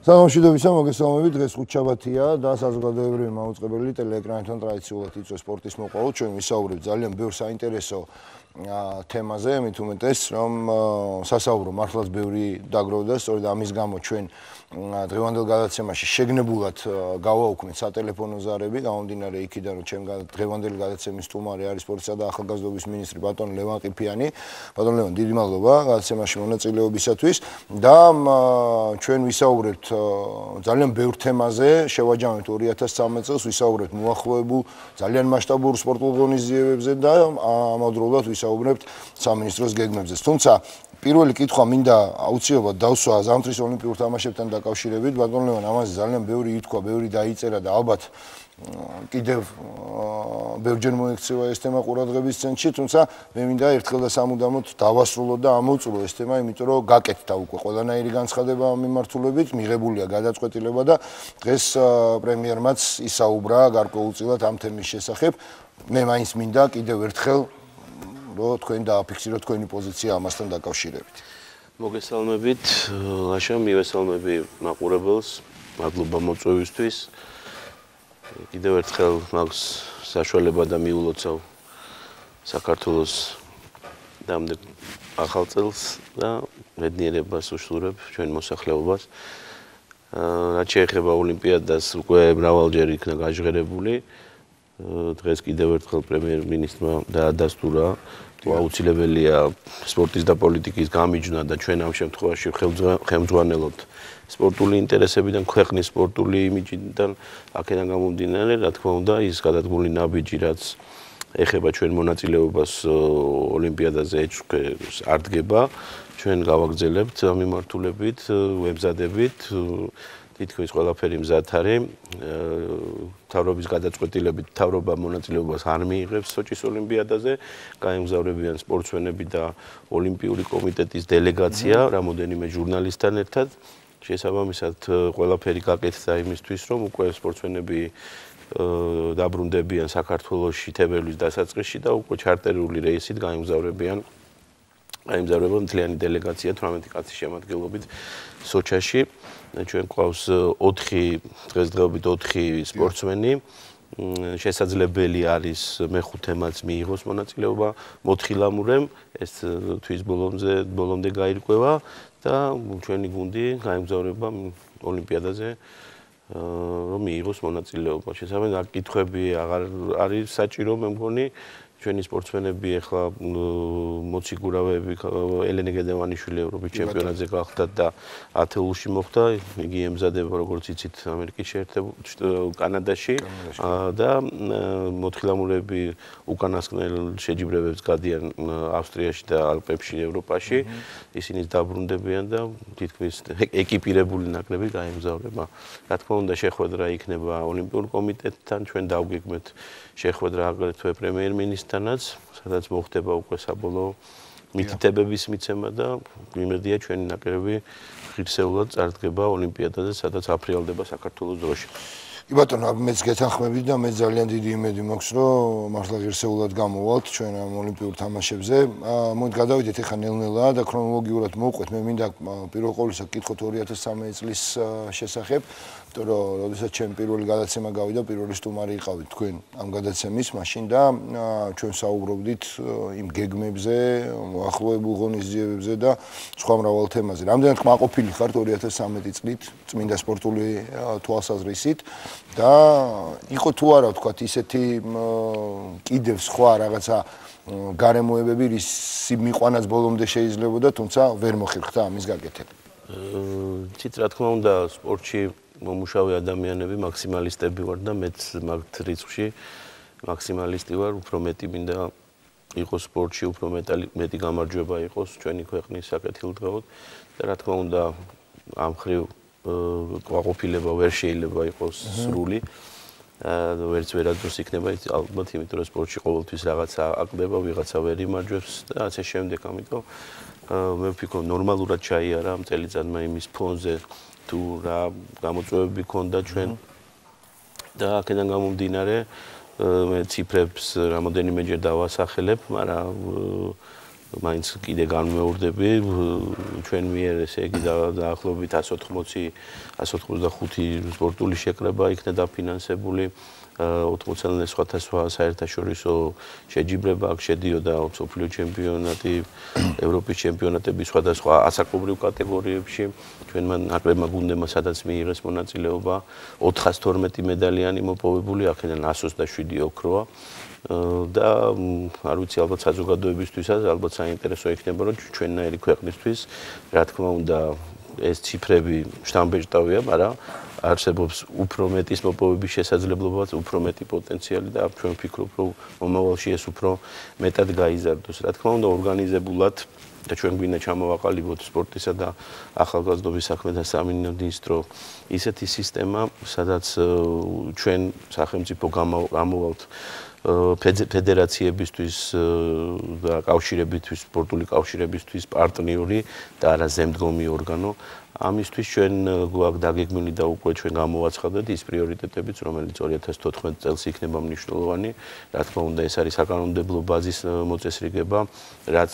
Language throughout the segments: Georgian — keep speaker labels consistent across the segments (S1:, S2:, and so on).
S1: Სამშვიდობისა, მოგესალმებით, დღეს ხუთშაბათია და საზოგადოებრივი მაუწყებელი ტელეეკრანებთან ტრადიციულად იწვევს სპორტის მოყვალო. ჩვენ ვისაუბრებთ ძალიან ბევრ საინტერესო თემაზე, მით უმეტეს, რომ სასაუბრო მართლაც ბევრი დაგროვდა, სწორედ ამის გამო ჩვენ დღევანდელ გადაცემაში შეგნებულად გავაუქმეთ სატელეფონო ზარები, გამომდინარე იქიდან, რომ ჩემ დღევანდელი გადაცემის სტუმარი არის სპორტისა და ახალგაზრდობის მინისტრი ბატონი ლევან ყიფიანი. ბატონ ლევან, დიდი მადლობა გადაცემაში მონაწილეობისათვის და ჩვენ ვისაუბრებთ ძალიან ბევრ თემაზე, შევაჯამებთ 2013 წელს, ვისაუბრებთ მოახლოებულ ძალიან მასშტაბურ სპორტულ ღონისძიებებზე და ამავდროულად ვისაუბრებთ სამინისტროს გეგმებზე. თუმცა პირველი კითხვა მინდა აუცილებლად დავსვა ზამთრის ოლიმპიურ თამაშებთან დაკავშირებით. ბატონ ლევან, ამაზე ძალიან ბევრი ითქვა, ბევრი დაიწერა და ალბათ კიდევ ბევრჯერ მოექცევა ეს თემა ყურადღების ცენტრში, თუმცა მე მინდა ერთხელ და სამუდამოდ დავასრულო და ამოვწურო ეს თემა, იმიტომ რომ გაკეთდა უკვე ყველანაირი განცხადება მიმართულებით, მიღებულია გადაწყვეტილება და დღეს პრემიერმაც ისაუბრა გარკვეულწილად ამ თემის შესახებ. მე მაინც მინდა კიდევ ერთხელ რომ თქვენ დააფიქსიროთ თქვენი პოზიცია ამასთან დაკავშირებით.
S2: მოგესალმებით, ლაშა, მივესალმები მაყურებელს, მადლობა მოწვევისთვის. კიდევ ერთხელ მაქვს საშუალება და მიულოცავ საქართველოს დამდეგ ახალ წელს და მედნიერებას უშურებ ჩვენ მოსახლეობას. რაც შეეხება ოლიმპიადას, უკვე მრავალჯერ იქნა გაჟღერებული. დღეს კიდევ ერთხელ პრემიერ-მინისტრმა დაადასტურა, რომ აუცილებელია სპორტის და პოლიტიკის გამიჯვნა და ჩვენ ამ შემთხვევაში ხელმძღვანელობთ სპორტული ინტერესებიდან, ქვეყნის სპორტული იმიჯიდან, აქედან გამომდინარე, რა თქმა უნდა, ის გადადგმული ნაბიჯი, რაც ეხება ჩვენ მონაწილეობას ოლიმპიადაზე არ დგება, ჩვენ გავაგრძელებთ ამ მიმართულებით, ვემზადებით, თითქმის ყველაფერი მზად არის. მთავრობის გადაწყვეტილებით მთავრობა მონაწილეობას არ მიიღებს სოჭის ოლიმპიადაზე, გაემგზავრებიან სპორტსმენები და ოლიმპიური კომიტეტის დელეგაცია, რამოდენიმე ჟურნალისტთან ერთად. შესაბამისად, ყველაფერი გაკეთდა იმისთვის, რომ უკვე სპორტსმენები დაბრუნდებიან საქართველოში თებერვლის დასაწყისში და უკვე ჩარტერული რეისით გაემგზავრება მთლიანი დელეგაცია 18 კაცის შემადგენლობით სოჩაში. ჩვენ გვყავს 4 დღესდღეობით 4 სპორტსმენი. შესაძლებელი არის მეხუთე მაც მიიღოს მონაწილეობა, მოთხილამურემ ეს თვის ბოლომდე გაირკვევა და ჩვენი გუნდი გაემგზავრება ოლიმპიადაზე რომ მიიღოს მონაწილეობა. შესაბამისად, კითხვები აღარ არის საჭირო, მე მგონი. ჩვენი სპორტსმენები ახლა მოციგურავეები ელენე გედევანიშვილი ევროპის ჩემპიონატზე გახდა და ათეულში მოხვდა, იგი ემზადება როგორც იცით ამერიკის შეერთებულ კანადაში და მოთხილამურები უკანასკნელ შეჯიბრებებს გადიან ავსტრიაში და ალპებში ევროპაში, ისინი დაბრუნდებიან და თითქმის ეკიპირებული ნაკრები გაემგზავრება. რა თქმა უნდა, შეხვედრა იქნება ოლიმპიურ კომიტეტთან, ჩვენ დავგეგმეთ შეხვედრა აგრეთვე პრემიერ-მინისტრთანაც, სადაც მოხდება უკვე საბოლოო მითითებების მიცემა და იმედია ჩვენი ნაკრები ღირსეულად წარდგება ოლიმპიადაზე, სადაც აფრიალდება საქართველოს დროში.
S1: კი ბატონო, მეც გეთანხმებით და მე ძალიან დიდი იმედი მაქვს, რომ მართლა ღირსეულად გამოვალთ ჩვენ ამ ოლიმპიურ თამაშებზე. მოდით გადავიდეთ ახლა ნელ-ნელა და ქრონოლოგიურად მოვყვეთ. მე მინდა პირველ ყოვლისა გკითხოთ 2013 წლის შესახებ, იმიტომ რომ როდესაც ჩემ პირველი გადაცემა გავიდა, პირველი სტუმარი იყავით თქვენ ამ გადაცემის მაშინ და ჩვენ საუბრობდით იმ გეგმებზე, მოახლოებულ ღონისძიებებზე და სხვა მრავალ თემაზე. რამდენად კმაყოფილი ხართ 2013 წლით წმინდა სპორტული თვალსაზრისით და იყო თუ არა ვთქვათ ისეთი კიდევ სხვა რაღაცა გარემოებები, რის მიყვანაც ბოლომდე შეიძლებოდა, თუმცა ვერ მოხერხდა ამის გაკეთება.
S2: ცით რა თქმა უნდა, სპორტში მომუშავე ადამიანები მაქსიმალისტები ვარ და მეც მაგ რიცხვში მაქსიმალისტი ვარ, უფრო მეტი მინდა იყოს სპორტში, უფრო მეტი გამარჯვება იყოს ჩვენი ქვეყნის საკეთილდღეოდ და რა თქმა უნდა, ამ ხრივ კმაყოფილება ვერ შეიძლება იყოს სრული. ვერც ვერადროს იქნება, ალბათ იმიტომ რომ სპორტში ყოველთვის რაღაცა აკლდება, ვიღაცა ვერ იმარჯვებს და ასე შემდეგ, ამიტომ მე ვფიქრობ ნორმალურად ჩაიარა ამ წელიწადმა იმის ფონზე თუ რა გამოწვევები ქონდა ჩვენ და აქედან გამომდინარე მე ციფრებს რამოდენიმეჯერ დავასახელებ, მაგრამ მაინც კიდე განმეორდები ჩვენ მიერ ესე იგი დაახლოებით 185 სპორტული შეკრება იქნა დაფინანსებული 80-იან სხვადასხვა საერთაშორისო შეჯიბრება აქ შედიოდა მსოფლიო ჩემპიონატი, ევროპის ჩემპიონატები სხვადასხვა ასაკობრივ კატეგორიებში. ჩვენმა ნაკრებმა გუნდებმა სადაც მიიღეს მონაწილეობა 412 მედალიანი მოპოვებული, აქედან 127 ოქროა. და არ ვიცი ალბათ საზოგადოებისთვისაც ალბათ საინტერესო იქნება რომ ჩვენნაირი ქვეყნისთვის რა თქმა უნდა ეს ციფრები შთამბეჭდავია, მაგრამ არსებობს უფრო მეტის მოპოვების შესაძლებლობაც, უფრო მეტი პოტენციალი და ჩვენ ვფიქრობ, რომ მომავალში ეს უფრო მეტად გაიზარდოს. რა თქმა უნდა, ორგანიზებულად და ჩვენ გვინდა ჩამოვაყალიბოთ სპორტისა და ახალგაზრდობის საქმეთა სამინისტრო ისეთი სისტემა, სადაც ჩვენ სახელმწიფო გამოვალთ ფედერაციებისთვის და კავშირებისთვის, სპორტული კავშირებისთვის პარტნიორი და არა ზემდგომი ორგანო. ამისთვის ჩვენ გვაქვს დაგეგმილი და უკვე ჩვენ გამოვაცხადეთ ის პრიორიტეტებიც, რომელიც 2014 წელს იქნება მნიშვნელოვანი. რა თქმა უნდა, ეს არის საკანონმდებლო ბაზის მოწესრიგება, რაც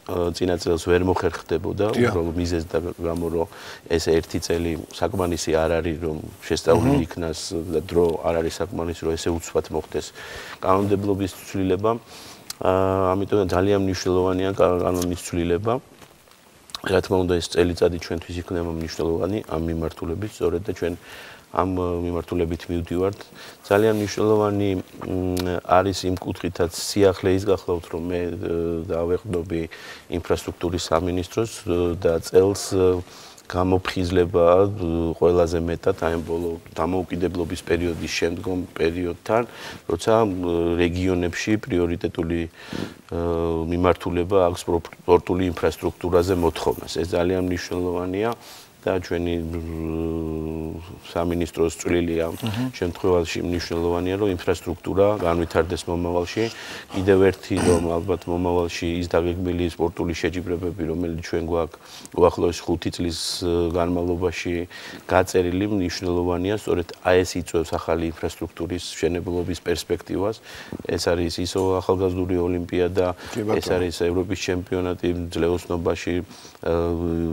S2: წინა წელს ვერ მოხერხდებოდა, უბრალოდ მიზეზ და გამო რომ ეს ერთი წელი საკმარისი არ არის რომ შესწავლილი იქნას და დრო არ არის საკმარისი რომ ესე უცბად მოხდეს კანონმდებლობის ცვლილება. ამიტომ ძალიან მნიშვნელოვანია კანონის ცვლილება. რა თქმა უნდა ეს წელიწადი ჩვენთვის იქნება მნიშვნელოვანი ამ მიმართულებით, სწორედ და ჩვენ ამ მიმართულებით მივდივართ. ძალიან მნიშვნელოვანი არის იმ კუთხითაც სიახლე ის გახლავთ, რომ მე დავეყრდნობი ინფრასტრუქტურის სამინისტროს და წელს გამოფხიზლება ყველაზე მეტად აი ბოლო დამოუკიდებლობის პერიოდის შემდგომ პერიოდთან, როცა რეგიონებში პრიორიტეტული მიმართულება აქვს სპორტული ინფრასტრუქტურაზე მოთხოვნას. ეს ძალიან მნიშვნელოვანია. და ჩვენი სამინისტროს წვლილი ამ შემთხვევაში მნიშვნელოვანია, რომ ინფრასტრუქტურა განვითარდეს მომავალში. კიდევ ერთი რომ ალბათ მომავალში ის დაგეგმილი სპორტული შეჯიბრებები, რომელიც ჩვენ გვაქვს უახლოეს 5 წლის განმავლობაში გაწერილი, მნიშვნელოვანია, სწორედ აი ეს იწვევს ახალი ინფრასტრუქტურის მშენებლობის პერსპექტივას. ეს არის ისო ახალგაზრდული ოლიმპიადა, ეს არის ევროპის ჩემპიონატი ძლეოსნობაში,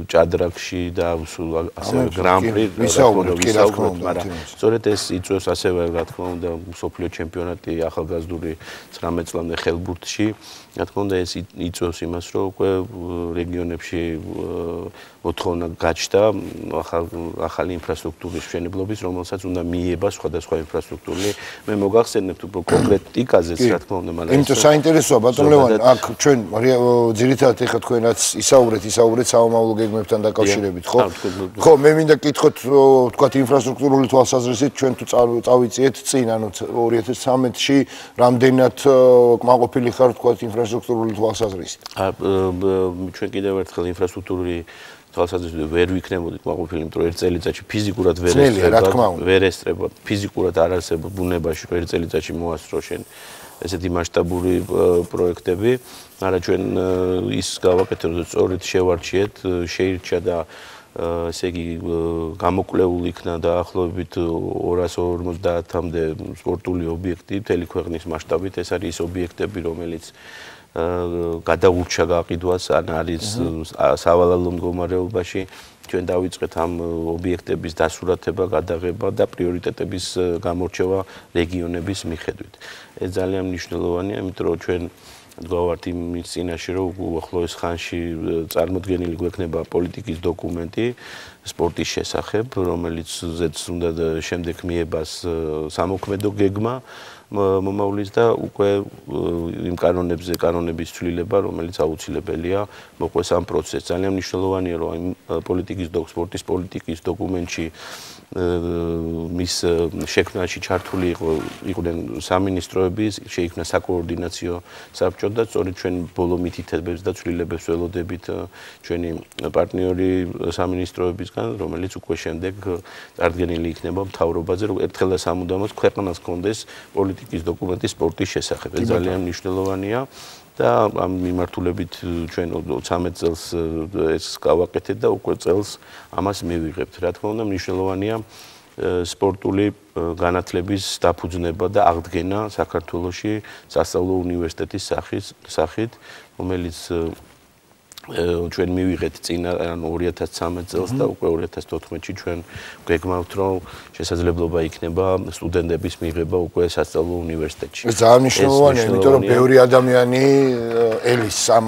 S2: ჭადრაკში და ასევე გრან-პრი ვისაუბროთ, მაგრამ სწორედ ეს იწვევს ასევე რა თქმა უნდა მსოფლიო ჩემპიონატი ახალგაზრდული 19 წლამდე ხელბურთში. რა თქმა უნდა ეს იწვევს იმას, რომ უკვე რეგიონებში მოთხოვნა გაჩნდა ახალი ინფრასტრუქტურის მშენებლობის, რომელსაც უნდა მიება სხვადასხვა ინფრასტრუქტურული. მე მოგახსენებთ უფრო კონკრეტიკაზეც რა თქმა უნდა, მაგრამ
S1: იმიტომ საინტერესოა ბატონ ლევან, აქ ჩვენ ძირითადად ეხლა თქვენაც ისაუბრეთ საომავლო გეგმებთან დაკავშირებით, ხო? ხო, მე მინდა გკითხოთ, თქვათ ინფრასტრუქტურული თვალსაზრისით, ჩვენ თუ წავიწიეთ წინ, ანუ 2013-ში რამდენად კმაყოფილი ხარ თქვათ ინფრასტრუქტურული თვალსაზრისით?
S2: ჩვენ კიდევ ერთხელ ინფრასტრუქტურული თვალსაზრისით ვერ ვიქნებოდით კმაყოფილი, იმიტომ რომ ერთ წელიწადში ფიზიკურად ვერ ესწრება, ფიზიკურად არ არსებობს ბუნებაში, რომ ერთ წელიწადში მოასწრო შენ ესეთი მასშტაბური პროექტები, მაგრამ ჩვენ ის გავაკეთეთ, რომ სწორედ შევარჩიეთ, შეირჩა და ესე იგი გამოკვლეული იქნა დაახლოებით 250-მდე სპორტული ობიექტი მთელი ქვეყნის მასშტაბით. ეს არის ის ობიექტები, რომელიც გადაურჩა გაყიდვას, ან არის სავალალო მდგომარეობაში. ჩვენ დავიწყეთ ამ ობიექტების დასურათება, გადაღება და პრიორიტეტების გამორჩევა რეგიონების მიხედვით. ეს ძალიან მნიშვნელოვანია, იმიტომ რომ ჩვენ გვავართ იმის წინაშე, რომ უახლოეს ხანში წარმოდგენილი გვექნება პოლიტიკის დოკუმენტი სპორტის შესახებ, რომელიცაც უნდა შემდეგ მიებას სამოქმედო გეგმა მომავლის და უკვე იმ კანონების ცვლილება, რომელიც აუცილებელია მოყვეს ამ პროცესს. ძალიან მნიშვნელოვანია, რომ იმ სპორტის პოლიტიკის დოკუმენტში მის შექმნაში ჩართული იყვნენ სამინისტროები, შეიქმნა საკოორდინაციო საბჭო და სწორედ ჩვენ ბოლო მითითებებს და ცვლილებებს ველოდებით ჩვენი პარტნიორი სამინისტროებისგან, რომელიც უკვე შემდეგ წარდგენილი იქნება მთავრობაზე, რომ ერთხელ და სამუდამოდ ქვეყანას ჰქონდეს პოლიტიკის დოკუმენტი სპორტის შესახებ. ეს ძალიან მნიშვნელოვანია. და ამ მიმართულებით ჩვენ 13 წელს ეს გავაკეთეთ და უკვე წელს ამას მივიღებთ. რა თქმა უნდა, მნიშვნელოვანია სპორტული განათლების დაფუძნება და აღდგენა საქართველოში სასწავლო უნივერსიტეტის სახით, რომელიც ჩვენ მივიღეთ წინა 2013 წელს და უკვე 2014-ში ჩვენ გვეგმავთ, რომ შესაძლებლობა იქნება სტუდენტების მიღება უკვე სასწავლო უნივერსიტეტში.
S1: ეს ძალიან მნიშვნელოვანია, იმიტომ რომ ბევრი ადამიანი ელის ამ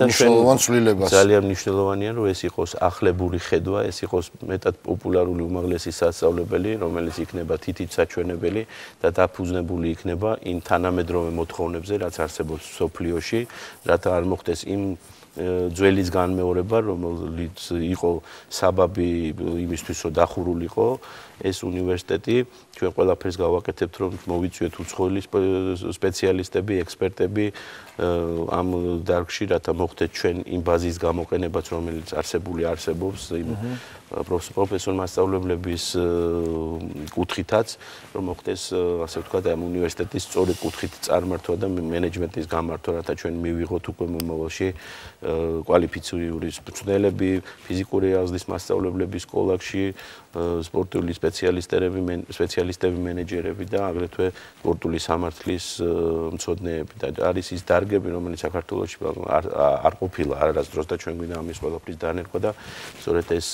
S1: მნიშვნელოვან ცვლილებას.
S2: ძალიან მნიშვნელოვანია, რომ ეს იყოს ახლებური ხედვა, ეს იყოს მეტად პოპულარული უმაღლესი სასწავლებელი, რომელიც იქნება თითით საჩვენებელი და დაფუძნებული იქნება იმ თანამედროვე მოთხოვნებზე, რაც არსებობს სოფლიოში, რათა არ მოხდეს იმ ძველის განმეორება, რომელიც იყო საბაბი იმისთვის, რომ დახურულიყო ეს უნივერსიტეტი, ჩვენ ყველაფერს გავაკეთებთ, რომ მოვიწვიეთ უცხოელი სპეციალისტები, ექსპერტები ამ დარგში, რათა მოხდეს ჩვენ იმ ბაზის გამოყენებაც, რომელიც არსებობს იმ პროფესორ მასწავლებლების კუთხითაც, რომ მოხდეს, ასე ვთქვათ, ამ უნივერსიტეტის სწორი კუთხით წარმართვა და მენეჯმენტის გამართვა, რათა ჩვენ მივიღოთ უკვე მომავალში კვალიფიციური მწვრთნელები, ფიზიკური აღზრდის მასწავლებლები სკოლებში, სპორტული სპეციალისტები, მენეჯერები და აგრეთვე სპორტული სამართლის მცოდნეები და არის ის დარგები, რომელიც საქართველოში არ ყოფილა არასდროს და ჩვენ გვინდა ამის ყველაფრის დანერგვა და სწორედ ეს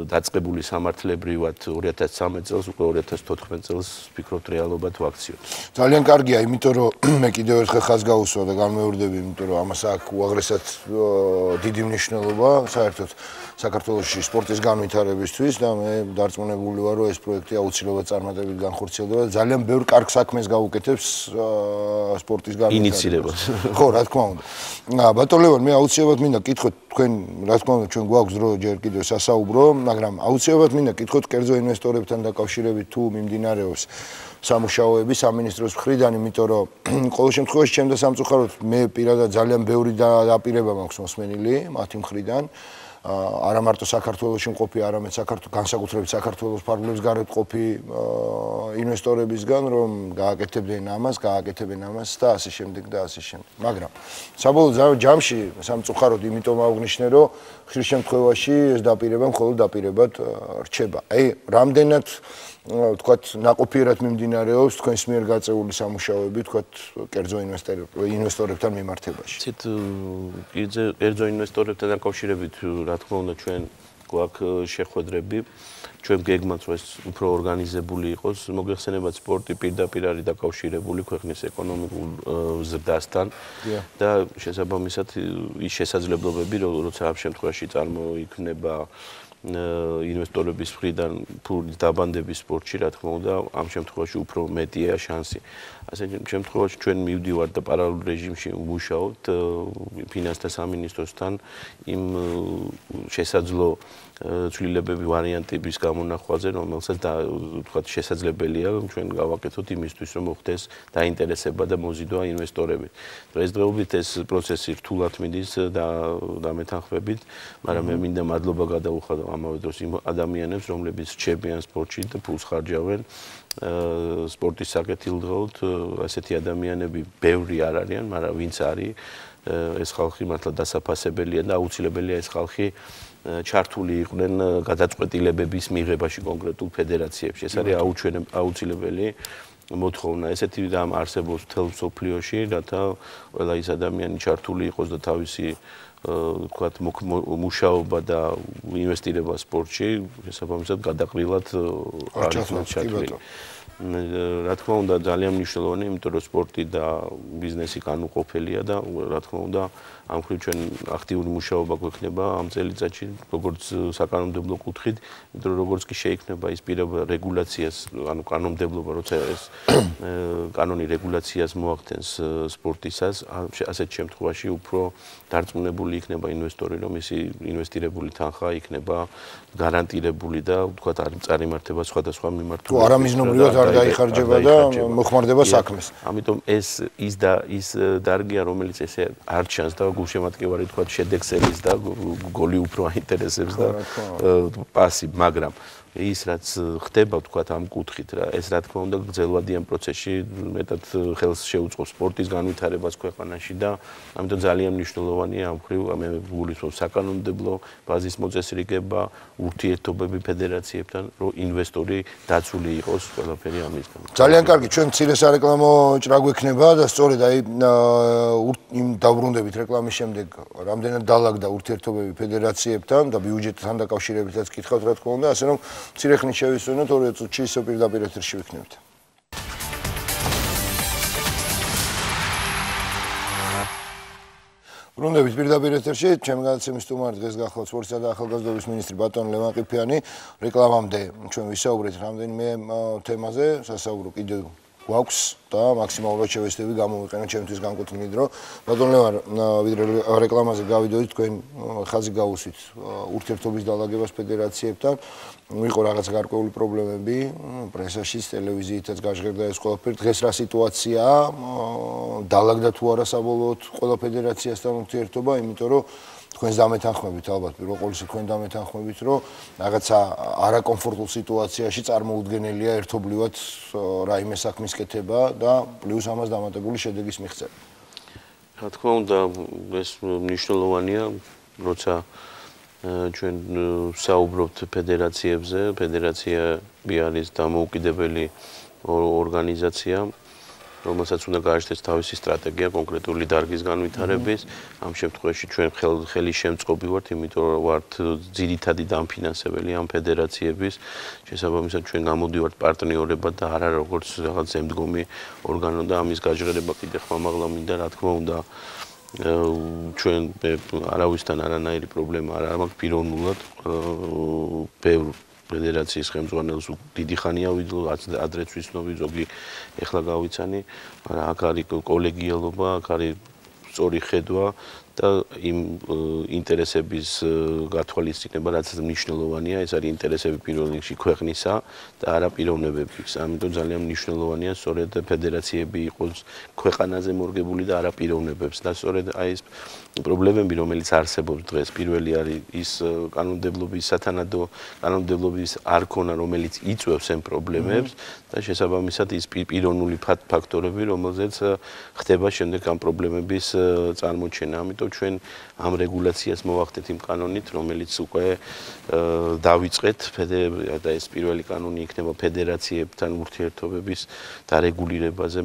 S2: დაწყებული სამართლებრივად 2013 წელს უკვე 2014 წელს ვფიქრობთ რეალობად ვაქციოთ.
S1: ძალიან კარგია, იმიტომ რომ მე კიდევ ერთხელ ხაზს გავუსვა და განმეორდები, იმიტომ რომ ამას აქვს უაღრესად დიდი მნიშვნელობა საერთოდ საქართველოში სპორტის განვითარებისთვის და მე დარწმუნებული ვარ, რომ ეს პროექტი აუცილებლად წარმატებით განხორციელდება და ძალიან ბევრ კარგ საქმეს გაუკეთებს სპორტის
S2: ინიციირებას.
S1: ხო, რა თქმა უნდა. ბატონ ლევან, მე აუცილებლად მინდა კითხოთ თქვენ, რა თქმა უნდა, ჩვენ გვაქვს დრო ჯერ კიდევ სასაუბრო, მაგრამ აუცილებლად მინდა კითხოთ კერძო ინვესტორებთან დაკავშირებით თუ მიმდინარეობს სამუშაოები სამინისტროს მხრიდან, იმიტომ რომ ყოველ შემთხვევაში ჩემ და სამწუხაროდ მე პირადად ძალიან ბევრი დაპირება მაქვს მოსმენილი მათი მხრიდან. არა მარტო საქართველოში მყოფი, არამედ განსაკუთრებით საქართველოს ფარგლებს გარეთ მყოფი ინვესტორებისგან, რომ გააკეთებდნენ ამას და ასე შემდეგ და ასე შემდეგ. მაგრამ საბოლოო ჯამში სამწუხაროდ იმიტომ აღვნიშნე, რომ ხშირ შემთხვევაში ეს დაპირება მხოლოდ დაპირებად რჩება. აი, რამდენად ვთქვათ, ნაყოფიერად მიმდინარეობს თქვენს მიერ გაწეული სამუშაოები, ვთქვათ, კერძო ინვესტორებთან მიმართებაში.
S2: კერძო ინვესტორებთან დაკავშირებით, რა თქმა უნდა, ჩვენ გვაქვს შეხვედრები, ჩვენ გეგმავთ, რომ ეს უფრო ორგანიზებული იყოს, მოგეხსენებათ, სპორტი პირდაპირ არის დაკავშირებული ქვეყნის ეკონომიკურ ზრდასთან და შესაბამისად ის შესაძლებლობები, როცა ამ შემთხვევაში წარმოიქმნება ინვესტორების მხრიდან ფულის დაბანდების სპორტში, რა თქმა უნდა, ამ შემთხვევაში უფრო მეტია შანსი. ასეთ შემთხვევაში ჩვენ მივდივართ და პარალელურ რეჟიმში ვმუშაობთ ფინანსთა სამინისტროსთან იმ შესაძლო ცვლილებები ვარიანტების გამონახვაზე, რომელსაც ვთქვათ შესაძლებელია ჩვენ გავაკეთოთ იმისთვის, რომ მოხდეს დაინტერესება და მოზიდვა ინვესტორებით. დღესდღეობით ეს პროცესი რთულად მიდის და დამეთანხმებით, მაგრამ მე მინდა მადლობა გადაუხადო ამავე დროს იმ ადამიანებს, რომლებიც რჩებიან სპორტში და ფულს ხარჯავენ სპორტის საკეთილდღეოდ, ასეთი ადამიანები ბევრი არ არიან, მაგრამ ვინც არის, ეს ხალხი მართლა დასაფასებელია და აუცილებელია ეს ხალხი ჩართული იყვნენ გადაწყვეტილებების მიღებაში კონკრეტულ ფედერაციებში. ეს არის აუცილებელი მოთხოვნა. ესეთი რამ არსებობს მთელ მსოფლიოში, რათა ყველა ის ადამიანი ჩართული იყოს და თავისი ვთქვათ, მუშაობა და ინვესტირება სპორტში შესაბამისად გადაყრილად არ იქნას ჩართული. რა თქმა უნდა, ძალიან მნიშვნელოვანია, იმიტომ რომ სპორტი და ბიზნესი განუყოფელია და რა თქმა უნდა, ამ მხრივ ჩვენ აქტიური მუშაობა გვექნება ამ წელიწადში, როგორც საკანონმდებლო კუთხით, იმიტომ რომ როგორც კი შეიქმნება ის პირობა რეგულაციას, ანუ კანონმდებლობა, როცა ეს კანონი რეგულაციას მოახდენს სპორტისას, ასეთ შემთხვევაში უფრო დარწმუნებული იქნება ინვესტორი, რომ ისი ინვესტირებული თანხა იქნება გარანტირებული და ვთქვათ, არ წარიმართება სხვადასხვა მიმართულებით.
S1: თუ არამიზნობრივად არ დაიხარჯება და მოხმარდება საქმეს.
S2: ამიტომ ეს ის დარგია, რომელიც ესე არ ჩანს და გულშემატკივარი თქვა შედეგს ელის და გოლი უფრო აინტერესებს და პასი, მაგრამ ის რაც ხდება თქვათ ამ კუთხით რა ეს რა თქმა უნდა გრძელვადიან პროცესში მეტად ხელს შეუწყობს სპორტის განვითარებას ქვეყანაში და ამიტომ ძალიან მნიშვნელოვანია ამ ხრივ მე გულისხმობ საკანონმდებლო ბაზის მოწესრიგება ურთიერთობები ფედერაციებთან რომ ინვესტორი დაცული იყოს ყველაფერი ამისგან
S1: ძალიან კარგი ჩვენ მცირე სარეკლამო ჭრა გვექნება და სწორედ აი იმ დაბრუნდებით რეკლამის შემდეგ რამდენად დაალაგდა ურთიერთობები ფედერაციებთან და ბიუჯეტთან დაკავშირებითაც გითხავთ რა თქმა უნდა ასე რომ მცირე ხნით შევისვენოთ 2 წუთში ისო პირდაპირ ეთერში ვიქნებით ბრუნდებით პირდაპირ ეთერში ჩემი გადაცემის სტუმარი დღეს გახლავთ სპორტისა და ახალგაზრდობის მინისტრი ბატონ ლევან ყიფიანი რეკლამამდე ჩვენ ვისაუბრეთ რამდენიმე თემაზე სასაუბრო კიდევ გვაქვს და მაქსიმალურად შევეცდები გამოვიყენოთ ჩემთვის განკუთვნილი დრო ბატონ ლევან ვიდრე რეკლამაზე გავიდოდით თქვენ ხაზი გაუსვით ურთიერთობის დაალაგებას ფედერაციებთან ვიყო რაღაც გარკვეული პრობლემები პრესაშიც ტელევიზიითაც გაჟღერდა ეს ყველაფერი დღეს რა სიტუაციაა დაალაგდა თუ არა საბოლოოდ ყველა ფედერაციასთან ურთიერთობა იმიტომ რომ თქვენს დამეთანხმებით ალბათ პირველ ყოვლისა თქვენ დამეთანხმებით რომ რაღაცა არაკომფორტულ სიტუაციაში წარმოუდგენელია ერთობლივად რაიმე საქმის კეთება და პლუს ამას დამატებული შედეგის მიღწევა.
S2: რა თქმა უნდა ეს მნიშვნელოვანია როცა ჩვენ საუბრობთ ფედერაციებზე ფედერაციები არის დამოუკიდებელი ორგანიზაცია რომელსაც უნდა გააჩნდეს თავისი სტრატეგია კონკრეტული დარგის განვითარების. ამ შემთხვევაში ჩვენ ხელი შემწყობი ვართ, იმიტომ რომ ვართ ძირითადი დამფინანსებელი ამ ფედერაციების. შესაბამისად ჩვენ გამოდივართ პარტნიორებად და არა როგორც რაღაც ზემდგომი ორგანო და ამის გაჟღერება კიდე ხმამაღლა მინდა, რა თქმა უნდა ჩვენ არავისთან არანაირი პრობლემა არ მაქვს პიროვნულად ბევრ ფედერაციის ხელმძღვანელს დიდი ხანია ადრეც ვიცნობი ზოგი ეხლა გავიცანი, მაგრამ აქ არის კოლეგიალობა, აქ არის სწორი ხედვა და იმ ინტერესების გათვალისწინება, რაც მნიშვნელოვანია, ეს არის ინტერესები პირველ რიგში ქვეყნისა და არა პიროვნებების. ამიტომ ძალიან მნიშვნელოვანია სწორედ ფედერაციები იყოს ქვეყანაზე მორგებული და არა პიროვნებებს და სწორედ აი ეს პრობლემები, რომელიც არსებობს დღეს, პირველი არის ის კანონმდებლობის სათანადო კანონმდებლობის არქონა, რომელიც იწვევს ამ პრობლემებს და შესაბამისად ის პიროვნული ფაქტორები, რომელზეც ხდება შემდეგ ამ პრობლემების წარმოჩენა. ამიტომ ჩვენ ამ რეგულაციას მოვახდეთ იმ კანონით, რომელიც უკვე დავიწყეთ და ეს პირველი კანონი იქნება ფედერაციებთან ურთიერთობების დარეგულირებაზე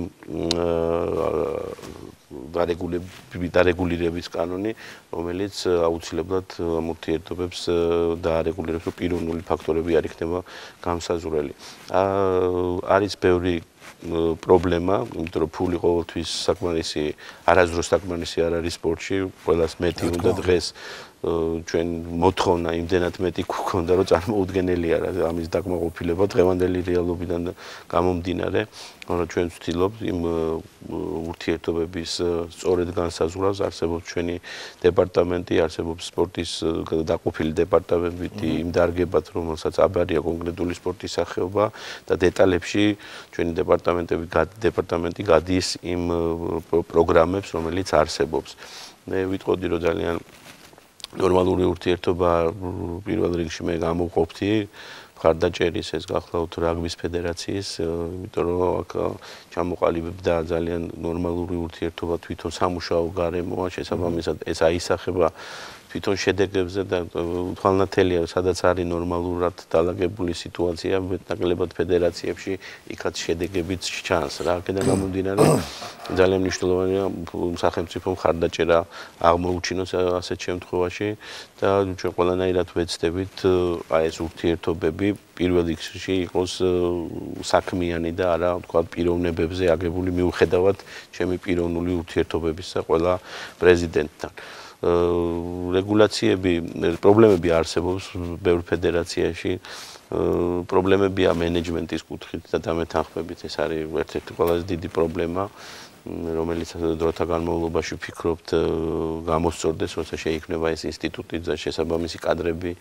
S2: დარეგულირების კანონი, რომელიც აუცილებლად ამ ურთიერთობებს დაარეგულირებს, რომ პიროვნული ფაქტორები არ იქნება გამსაზღვრელი. არის ბევრი პრობლემა, იმიტომ რომ ფული ყოველთვის საკმარისი, არასდროს საკმარისი არ არის სპორტში, ყველას მეტი უნდა დღეს ჩვენ მოთხოვნა იმდენად მეტი გვქონდა, რომ წარმოუდგენელია ამის დაკმაყოფილება დღევანდელი რეალობიდან გამომდინარე, მაგრამ ჩვენ ვცდილობთ იმ ურთიერთობების სწორედ განსაზღვრავს, არსებობს ჩვენი დეპარტამენტი, არსებობს სპორტის დაყოფილი დეპარტამენტი იმ დარგებად, რომელსაც აბარია კონკრეტული სპორტის სახეობა და დეტალებში ჩვენი დეპარტამენტი გადის იმ პროგრამებს, რომელიც არსებობს. მე ვიტყოდი, რომ ძალიან ნორმალური ურთიერთობა პირველ რიგში მე გამოვყოფთი მხარდაჭერის ეს გახლავთ რაგბის ფედერაციის, იმიტომ რომ აქ ჩამოყალიბებდა ძალიან ნორმალური ურთიერთობა თვითონ სამუშაო გარემოა, შესაბამისად ეს აისახება თვითონ შედეგებზე და თვალნათელია, სადაც არის ნორმალურად დაალაგებული სიტუაცია, მეტნაკლებად ფედერაციებში იქაც შედეგებიც ჩანს რა. აქედან გამომდინარე ძალიან მნიშვნელოვანია სახელმწიფო მხარდაჭერა აღმოუჩინოს ასეთ შემთხვევაში და ჩვენ ყველანაირად ვეცდებით აი ეს ურთიერთობები პირველ რიგში იყოს საქმიანი და არა თქვა პიროვნებებზე აგებული მიუხედავად ჩემი პიროვნული ურთიერთობებისა ყველა პრეზიდენტთან. რეგულაციები, პრობლემები არსებობს ბევრ ფედერაციაში, პრობლემებია მენეჯმენტის კუთხით და დამეთანხმებით, ეს არის ერთ-ერთი ყველაზე დიდი პრობლემა, რომელიც დროთა განმავლობაში ვფიქრობთ გამოსწორდეს, როცა შეიქმნება ეს ინსტიტუტი და შესაბამისი კადრები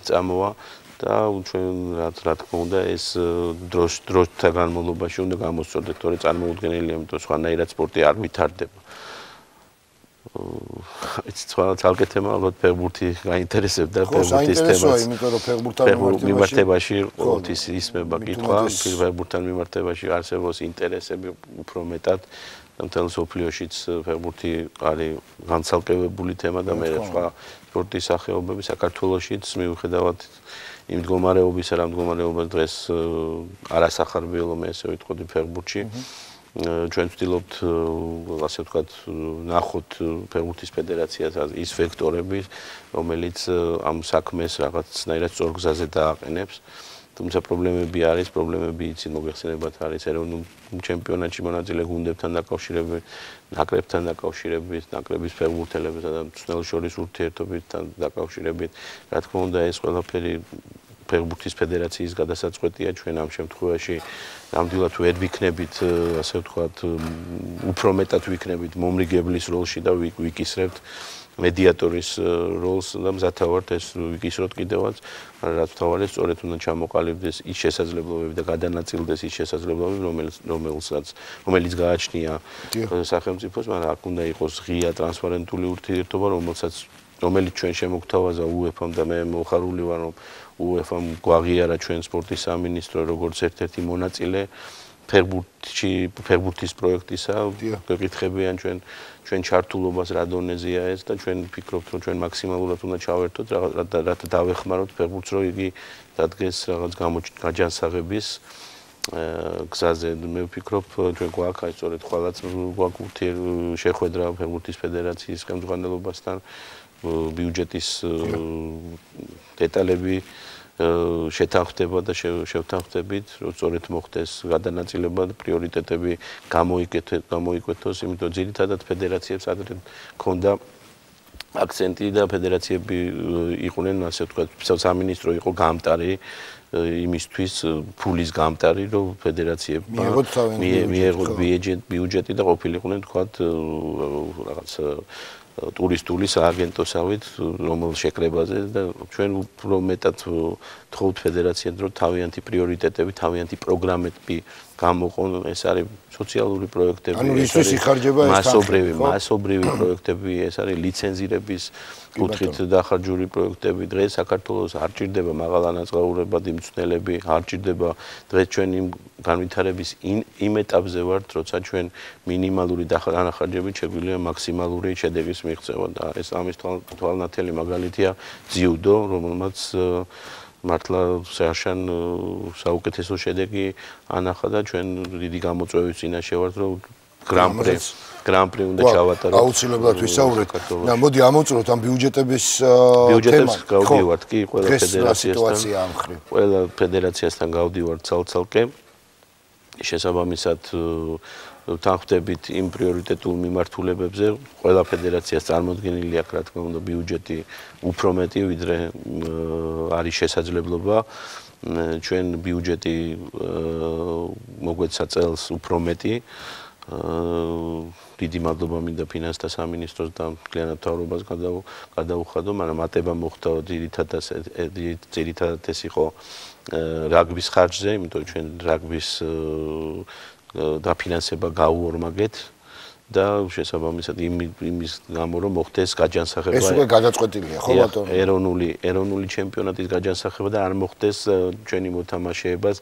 S2: წამოვა და ჩვენ რა თქმა უნდა ეს დროთა განმავლობაში უნდა გამოსწორდეს, თორე წარმოუდგენელია, იმიტომ სხვანაირად სპორტი არ ვითარდება. იცი ცალკე თემა ალბათ ფეხბურთი გაინტერესებდა
S1: ფეხბურთის თემაც. იმიტომ რომ ფეხბურთთან
S2: მიმართებაში ყოველთვის ისმება კითხვა, ფეხბურთთან მიმართებაში არსებობს ინტერესები უფრო მეტად. მთელ სოფლიოშიც ფეხბურთი არის განცალკევებული თემა და მე სხვა სპორტის სახეობები საქართველოშიც მიუხედავად იმ მდგომარეობისა, რა მდგომარეობა დღეს არასახარბიელო მე ესე ვიტყოდი ფეხბურთში. ჩვენ ვცდილობთ ასე ვთქვათ ნახოთ ფეხბურთის ფედერაციას ის ვექტორები, რომელიც ამ საქმეს რაღაცნაირად სწორ გზაზე დააყენებს. თუმცა პრობლემები არის, პრობლემები იცით მოგეხსენებათ არის ეროვნულ ჩემპიონატში მონაწილე გუნდებთან დაკავშირებით, ნაკრებთან დაკავშირებით, ნაკრების ფეხბურთელებთან და მწვრთნელს შორის ურთიერთობებთან დაკავშირებით. რა თქმა უნდა, ეს ყველაფერი ფეხბურთის ფედერაციის გადასაწყვეტია ჩვენ ამ შემთხვევაში ნამდვილად ვერ ვიქნებით ასე ვთქვათ უფრო მეტად ვიქნებით მომრიგებლის როლში და ვიკისრებთ მედიატორის როლს და მზათა ვართ ეს ვიკისროთ კიდევაც რაც თავარია სწორედ უნდა ჩამოყალიბდეს ის შესაძლებლობები და გადანაწილდეს ის შესაძლებლობები რომელიც გააჩნია სახელმწიფოს მაგრამ აქ უნდა იყოს ღია ტრანსპარენტული ურთიერთობა რომელიც ჩვენ შემოგთავაზა UEFA-მ და მე მოხარული ვარ რომ UEFA-მ გვაღიარა ჩვენ სპორტის სამინისტრო როგორც ერთ-ერთი მონაწილე ფეხბურთის პროექტისა გეკითხებიან ჩვენ ჩართულობას რა დონეზეა ეს და ჩვენ ვფიქრობთ რომ ჩვენ მაქსიმალურად უნდა ჩავერთოთ რათა დავეხმაროთ ფეხბურთს რომ იგი დადგეს რაღაც გაჯანსაღების გზაზე მე ვფიქრობ ჩვენ გვაქვს აი სწორედ ხვალაც გვაქვს შეხვედრა ფეხბურთის ფედერაციის ხელმძღვანელობასთან ბიუჯეტის დეტალები შეთანხმდება და შევთანხმდებით, რომ სწორედ მოხდეს გადანაწილება და პრიორიტეტები გამოიკვეთოს, იმიტომ ძირითადად ფედერაციებს ადრე ქონდა აქცენტი და ფედერაციები იყვნენ, ასე ვთქვათ, სამინისტრო იყო გამტარი იმისთვის ფულის გამტარი, რომ ფედერაციებმა მიეღოთ ბიუჯეტი და ყოფილიყვნენ, ვთქვათ, რაღაც ტურისტული სააგენტოსავით რომელ შეკრებაზე და ჩვენ უფრო მეტად თხოვთ ფედერაციას რომ თავიანთი პრიორიტეტები, თავიანთი პროგრამები გამოყონ, ეს არის სოციალური პროექტები,
S1: ანუ ისთვის იხარჯება ეს
S2: მასობრივი პროექტები, ეს არის ლიცენზირების კუთხით დახარჯული პროექტები. დღეს საქართველოს არ ჭირდება მაღალანაზღაურებადი მწვრთნელები, არ ჭირდება დღეს ჩვენ იმ განვითარების იმ ეტაპზე ვართ, როცა ჩვენ მინიმალური დანახარჯებით შეგვიძლია მაქსიმალური შედეგის მიღწევა და ეს ამის თვალნათელი მაგალითია ძიუდო, რომელმაც მართლა საერთოდ საუკეთესო შედეგი ანახა და ჩვენ დიდი გამოწვევის წინაშე ვართ, რომ გრან-პრი უნდა ჩავატაროთ.
S1: აუცილებლად ვისაუბრეთ. და მოდი ამოვწროთ ამ ბიუჯეტების
S2: თემას. გავდივართ კი ყველა ფედერაციასთან გავდივართ ცალ-ცალკე. შესაბამისად თანხმდებით იმ პრიორიტეტულ მიმართულებებზე, ყველა ფედერაციას წარმოდგენილი აქვს, რა თქმა უნდა, ბიუჯეტი უფრო მეტი, ვიდრე არის შესაძლებლობა. ჩვენ ბიუჯეტი მოგვეცა წელს უფრო მეტი. დიდი მადლობა მინდა ფინანსთა სამინისტროს და მთლიანად მთავრობას გადაუხადო, მაგრამ მატება მოხდა ძირითადად ეს იყო რაგბის ხარჯზე, იმიტომ ჩვენ რაგბის დაფინანსება გაუორმაგეთ და შესაბამისად იმის გამო რომ მოხდეს გაჯანსაღება
S1: ეს უკვე გადაწყვეტილია ხო ბატონო
S2: ეროვნული ჩემპიონატის გაჯანსაღება და არ მოხდეს ჩვენი მოთამაშეების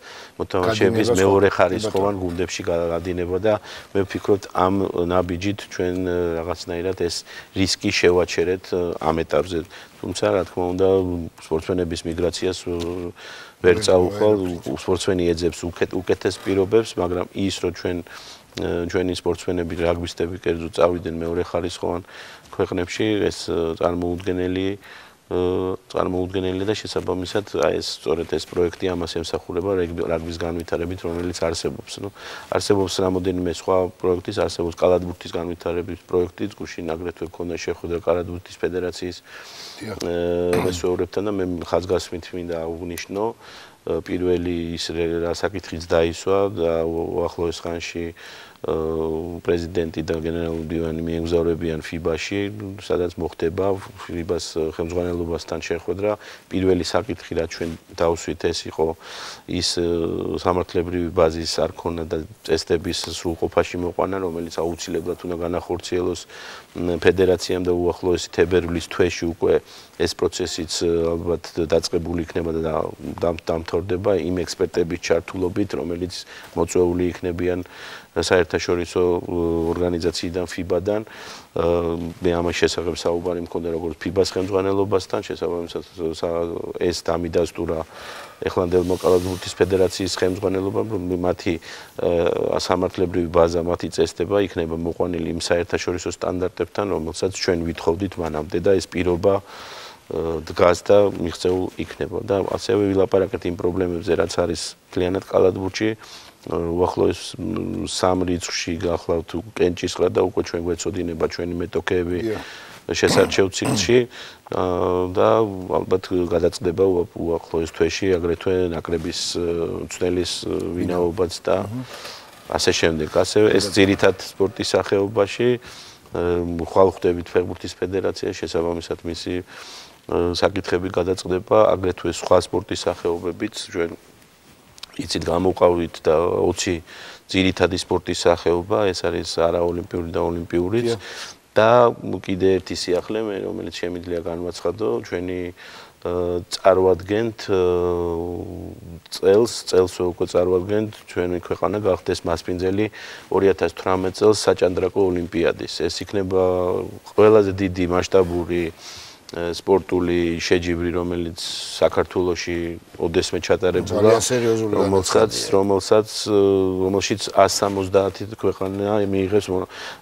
S2: მეორე ხარისხოვან გუნდებში გადინება და მე ვფიქრობ ამ ნაბიჯით ჩვენ რაღაცნაირად ეს რისკი შევაჩერეთ ამ ეტაპზე თუმცა რა თქმა უნდა სპორტსმენების მიგრაციას ვერ წაუხვალ სპორტსმენი ეძებს უკეთეს პირობებს მაგრამ ის რომ ჩვენი სპორტსმენები რაგბისტები კერძო წავიდნენ მეორე ხარისხოვან ქვეყნებში ეს წარმოუდგენელი და შესაბამისად აი ეს სწორედ ეს პროექტი ამას ემსახურება რაგბის განვითარებით რომელიც არსებობს არსებობს რამოდენიმე სხვა პროექტის არსებობს კალათბურთის განვითარების პროექტი გუშინ აგრეთვე ქონდა შეხვედრა კალათბურთის ფედერაციის მესვეურებთან და მე ხაზგასმით მინდა აღვნიშნო პირველი ის საკითხიც დაისვა და უახლოეს ხანში პრეზიდენტი და გენერალური მდივანი მიემგზავრებიან FIBA-ში, სადაც მოხდება FIBA-ს ხელმძღვანელობასთან შეხვედრა. პირველი საკითხი, რაც ჩვენ დავსვით, ეს იყო ის სამართლებრივი ბაზის არ ქონა და წესდების სრულყოფაში მოყვანა, რომელიც აუცილებლად უნდა განახორციელოს ფედერაციამ და უახლოესი თებერვლის თვეში უკვე ეს პროცესიც ალბათ დაწყებული იქნება და დამთავრდება იმ ექსპერტების ჩართულობით, რომელიც მოწვეული იქნებიან საერთაშორისო ორგანიზაციიდან FIBA-დან. მე ამას შესახებ საუბარი მქონდა როგორც FIBA-ს ხელმძღვანელობასთან, შესაბამისად ეს დამიდასტურა ეხლანდელმა კალათბურთის ფედერაციის ხელმძღვანელობამ, რომ მათი სამართლებრივი ბაზა, მათი წესდება იქნება მოყვანილი იმ საერთაშორისო სტანდარტებთან, რომელსაც ჩვენ ვითხოვდით მანამდე და ეს პირობა დგას და მიღწეულ იქნება. და ასევე ვილაპარაკეთ იმ პრობლემებზე, რაც არის მთლიანად კალათბურთში. უახლოეს 3 რიცხვში გახლავთ კენჭისყრა და უკვე ჩვენ გვეცოდინება ჩვენი მეტოქეები შესარჩევ ციკლში და ალბათ გადაწყდება უახლოეს თვეში აგრეთვე ნაკრების მწვრთნელის ვინაობაც და ასე შემდეგ. ასევე ეს ძირითად სპორტის სახეობაში ხვალ ხვდებით ფეხბურთის ფედერაცია შესაბამისად მისი საკითხები გადაწყდება აგრეთვე სხვა სპორტის სახეობებიც ჩვენ იცით გამოვყავით და 20 ძირითადი სპორტის სახეობა, ეს არის არაოლიმპიური და ოლიმპიურიც და კიდე ერთი სიახლე, რომელიც შემიძლია განვაცხადო, ჩვენი წარვადგენთ წელს უკვე წარვადგენთ ჩვენი ქვეყანა გახდეს მასპინძელი 2018 წელს საჭანდრაკო ოლიმპიადის. ეს იქნება ყველაზე დიდი მასშტაბური სპორტული შეჯიბრი, რომელიც საქართველოში ოდესმე ჩატარებულა, რომელშიც 170 ქვეყანა მიიღებს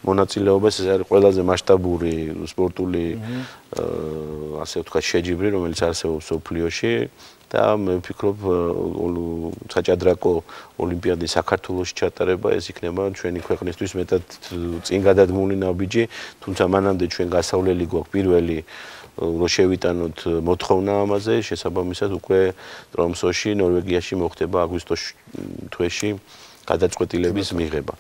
S2: მონაწილეობას. ეს არის ყველაზე მასშტაბური სპორტული ასე ვთქვათ შეჯიბრი, რომელიც არსებობს მსოფლიოში და მე ვფიქრობ საჭადრაკო ოლიმპიადის საქართველოში ჩატარება ეს იქნება ჩვენი ქვეყნისთვის მეტად წინ გადადგმული ნაბიჯი, თუმცა მანამდე ჩვენ გასავლელი გვაქვს პირველი რომ შევიტანოთ მოთხოვნა ამაზე, შესაბამისად უკვე ტრომსოში, ნორვეგიაში მოხდება აგვისტოს თვეში გადაწყვეტილების მიღება.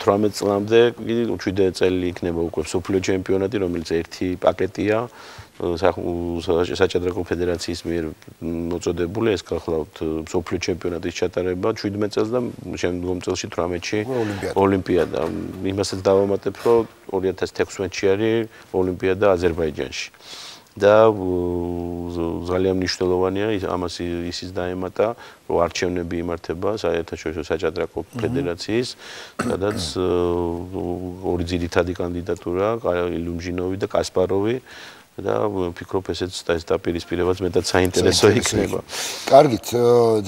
S2: 18 წლამდე 7 წელი იქნება უკვე მსოფლიო ჩემპიონატი, რომელიც ერთი პაკეტია საჭადრაკო ფედერაციის მიერ მოწოდებული, ეს გახლავთ მსოფლიო ჩემპიონატის ჩატარება 17 წელს და შემდგომ წელში 18-ში ოლიმპიადა. იმასაც დავამატებ, რომ 2016-ში არის ოლიმპიადა აზერბაიჯანში. და ძალიან მნიშვნელოვანია ამას ისიც დაემატა, რომ არჩევნები იმართება საერთაშორისო საჭადრაკო ფედერაციის, სადაც ორი ძირითადი კანდიდატურა, ილუმჟინოვი და კასპაროვი და ვფიქრობ ესეც დაპირისპირებაც მეტად საინტერესო იქნება.
S1: კარგით,